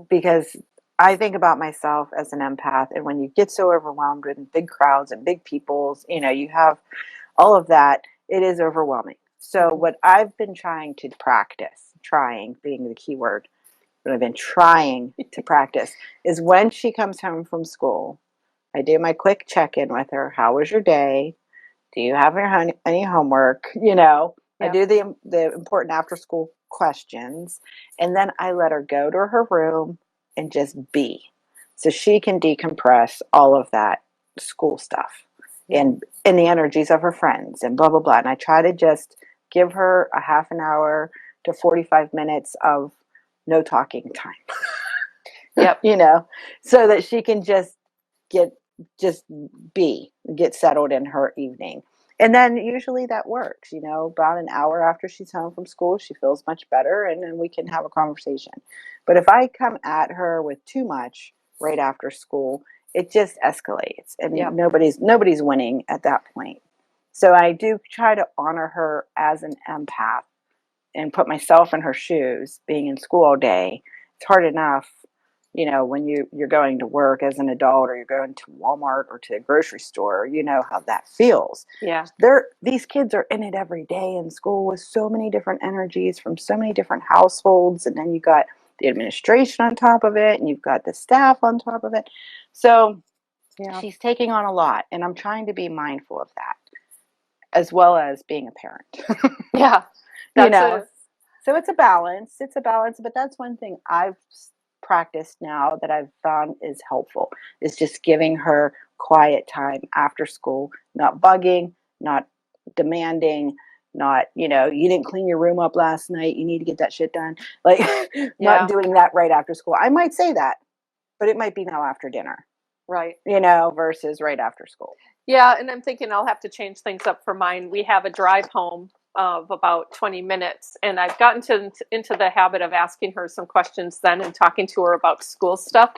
Because I think about myself as an empath, and when you get so overwhelmed with big crowds and big peoples, you know, you have all of that, it is overwhelming. So what I've been trying to practice, trying being the key word, what I've been trying to practice is when she comes home from school, I do my quick check-in with her. How was your day? Do you have any homework? You know, I Yeah. do the important after school questions, and then I let her go to her room and just be, so she can decompress all of that school stuff and the energies of her friends and blah blah blah. And I try to just give her a half an hour to 45 minutes of no talking time. Yep. You know, so that she can get just get settled in her evening. And then usually that works, you know, about an hour after she's home from school, she feels much better, and then we can have a conversation. But if I come at her with too much right after school, it just escalates, and Yep. nobody's winning at that point. So I do try to honor her as an empath and put myself in her shoes. Being in school all day, it's hard enough, when you're going to work as an adult, or you're going to Walmart or to a grocery store, you know how that feels. Yeah. These kids are in it every day in school with so many different energies from so many different households. And then you got the administration on top of it, and you've got the staff on top of it. So Yeah. she's taking on a lot, and I'm trying to be mindful of that, as well as being a parent. Yeah. So it's a balance. But that's one thing I've practiced now that I've found is helpful, is just giving her quiet time after school, not bugging, not demanding, not, you didn't clean your room up last night, you need to get that shit done. Like, not doing that right after school. I might say that, but it might be now after dinner. Right. Versus right after school. Yeah, and I'm thinking I'll have to change things up for mine. We have a drive home of about 20 minutes, and I've gotten into the habit of asking her some questions then and talking to her about school stuff,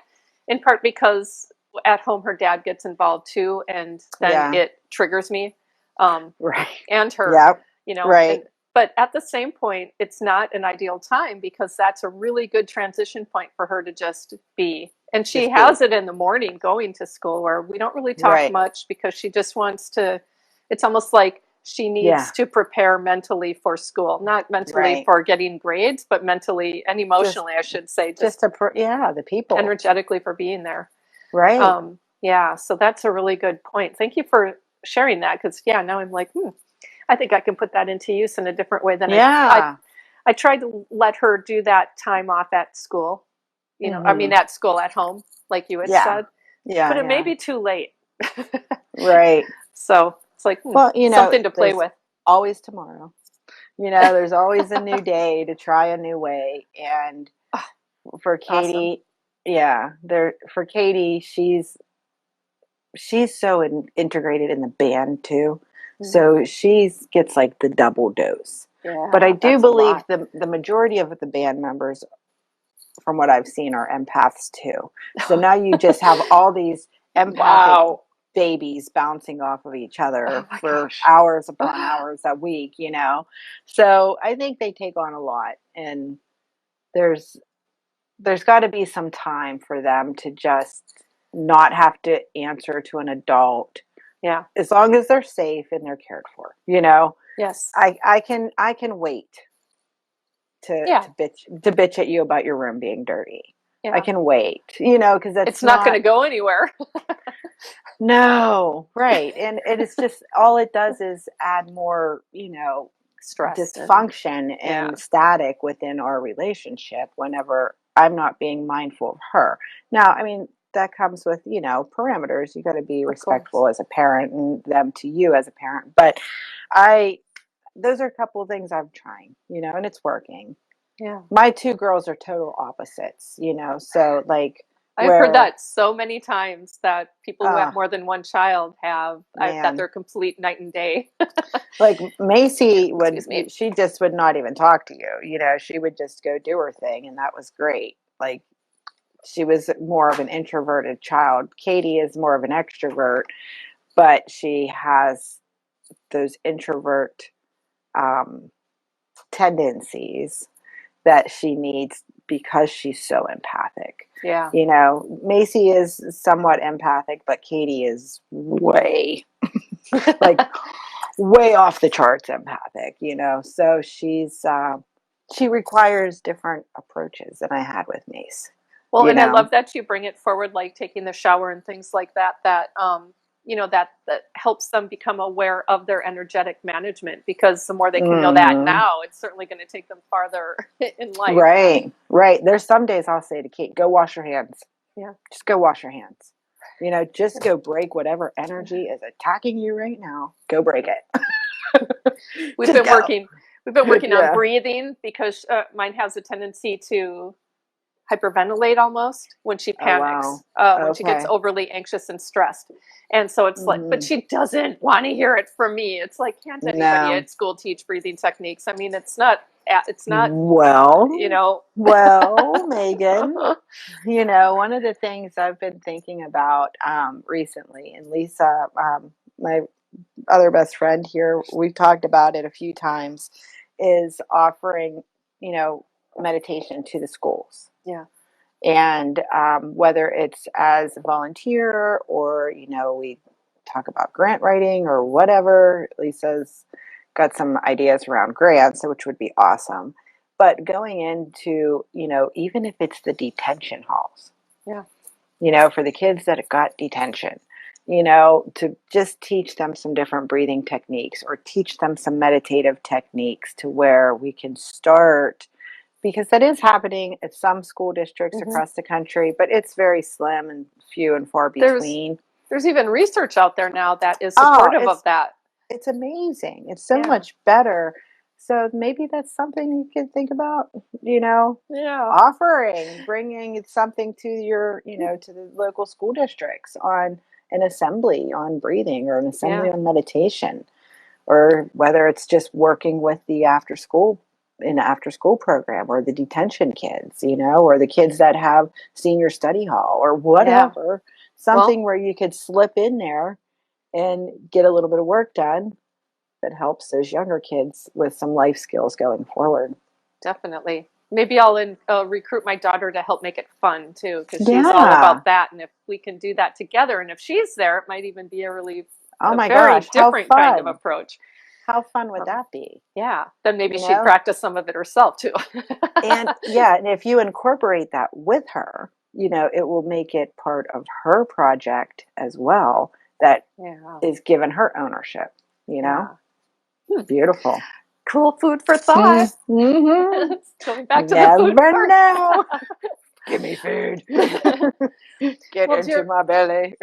in part because at home her dad gets involved too, and then it triggers me. Right. And her, Right. But at the same point, it's not an ideal time, because that's a really good transition point for her to just be. And she has it in the morning going to school, where we don't really talk much, because she just wants to, it's almost like she needs to prepare mentally for school, not mentally for getting grades, but mentally and emotionally, I should say, just the people, energetically, for being there. Right. Yeah. So that's a really good point. Thank you for sharing that. Cause now I'm like, I think I can put that into use in a different way than I tried to let her do that time off at school. I mean, at school, at home, like you had said. Yeah. But it may be too late. Right. So it's like, something to play with. Always tomorrow. There's always a new day to try a new way. And for Katie, for Katie, she's so integrated in the band too. So she gets like the double dose. Yeah, but I do believe the majority of the band members, from what I've seen, are empaths too. So now you just have all these empathic babies bouncing off of each other for hours upon hours a week, So I think they take on a lot, and there's got to be some time for them to just not have to answer to an adult. Yeah. As long as they're safe and they're cared for, Yes. I can wait to bitch at you about your room being dirty. Yeah. I can wait, because it's not going to go anywhere. No, right. And it's just, all it does is add more, stress, dysfunction and static within our relationship whenever I'm not being mindful of her. Now, I mean, that comes with, parameters. You got to be respectful as a parent, and them to you as a parent. But those are a couple of things I'm trying, and it's working. Yeah. My two girls are total opposites, so like, I've heard that so many times, that people who have more than one child have, that they're complete night and day. Like Macy she just would not even talk to you. She would just go do her thing, and that was great. Like, she was more of an introverted child. Katie is more of an extrovert, but she has those introvert tendencies that she needs, because she's so empathic. Yeah. Macy is somewhat empathic, but Katie is way like way off the charts empathic, so she requires different approaches than I had with Mace. Well, and I love that you bring it forward, like taking the shower and things like that, that helps them become aware of their energetic management, because the more they can know that now, it's certainly going to take them farther in life. Right. There's some days I'll say to Kate, go wash your hands. Yeah. Just go wash your hands. Just go break whatever energy is attacking you right now. Go break it. We've been working on breathing, because mine has a tendency to hyperventilate almost when she panics, when she gets overly anxious and stressed. And so it's like, but she doesn't want to hear it from me. It's like, can't anybody at school teach breathing techniques? I mean, it's not, well, Megan, one of the things I've been thinking about recently, and Lisa, my other best friend here, we've talked about it a few times, is offering, meditation to the schools. Yeah. And whether it's as a volunteer or, we talk about grant writing or whatever. Lisa's got some ideas around grants, which would be awesome. But going into, even if it's the detention halls, Yeah. For the kids that have got detention, to just teach them some different breathing techniques or teach them some meditative techniques to where we can start, because that is happening at some school districts across the country, but it's very slim and few and far between. There's even research out there now that is Oh, supportive of that. It's amazing. It's so much better. So maybe that's something you could think about, offering, bringing something to your, to the local school districts on an assembly on breathing or an assembly on meditation, or whether it's just working with the after school program or the detention kids, or the kids that have senior study hall or whatever, something where you could slip in there and get a little bit of work done that helps those younger kids with some life skills going forward. Definitely. Maybe I'll recruit my daughter to help make it fun too, because she's all about that. And if we can do that together, and if she's there, it might even be a really very different kind of approach. How fun would that be? Yeah. Then maybe she'd practice some of it herself too. And if you incorporate that with her, it will make it part of her project as well. That is given her ownership, Beautiful. Cool food for thought. Going back to the food part. Never know. Give me food. Get into my belly.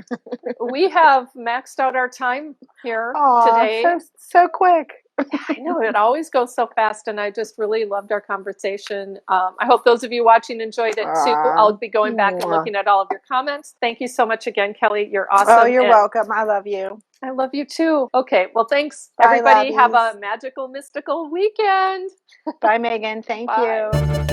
We have maxed out our time here today. So quick. I know, it always goes so fast, and I just really loved our conversation. I hope those of you watching enjoyed it too. I'll be going back and looking at all of your comments. Thank you so much again, Kelly. You're awesome. Oh, you're welcome. I love you. I love you too. Okay, well, thanks, Bye, everybody. lovies. Have a magical, mystical weekend. Bye, Megan. Thank you.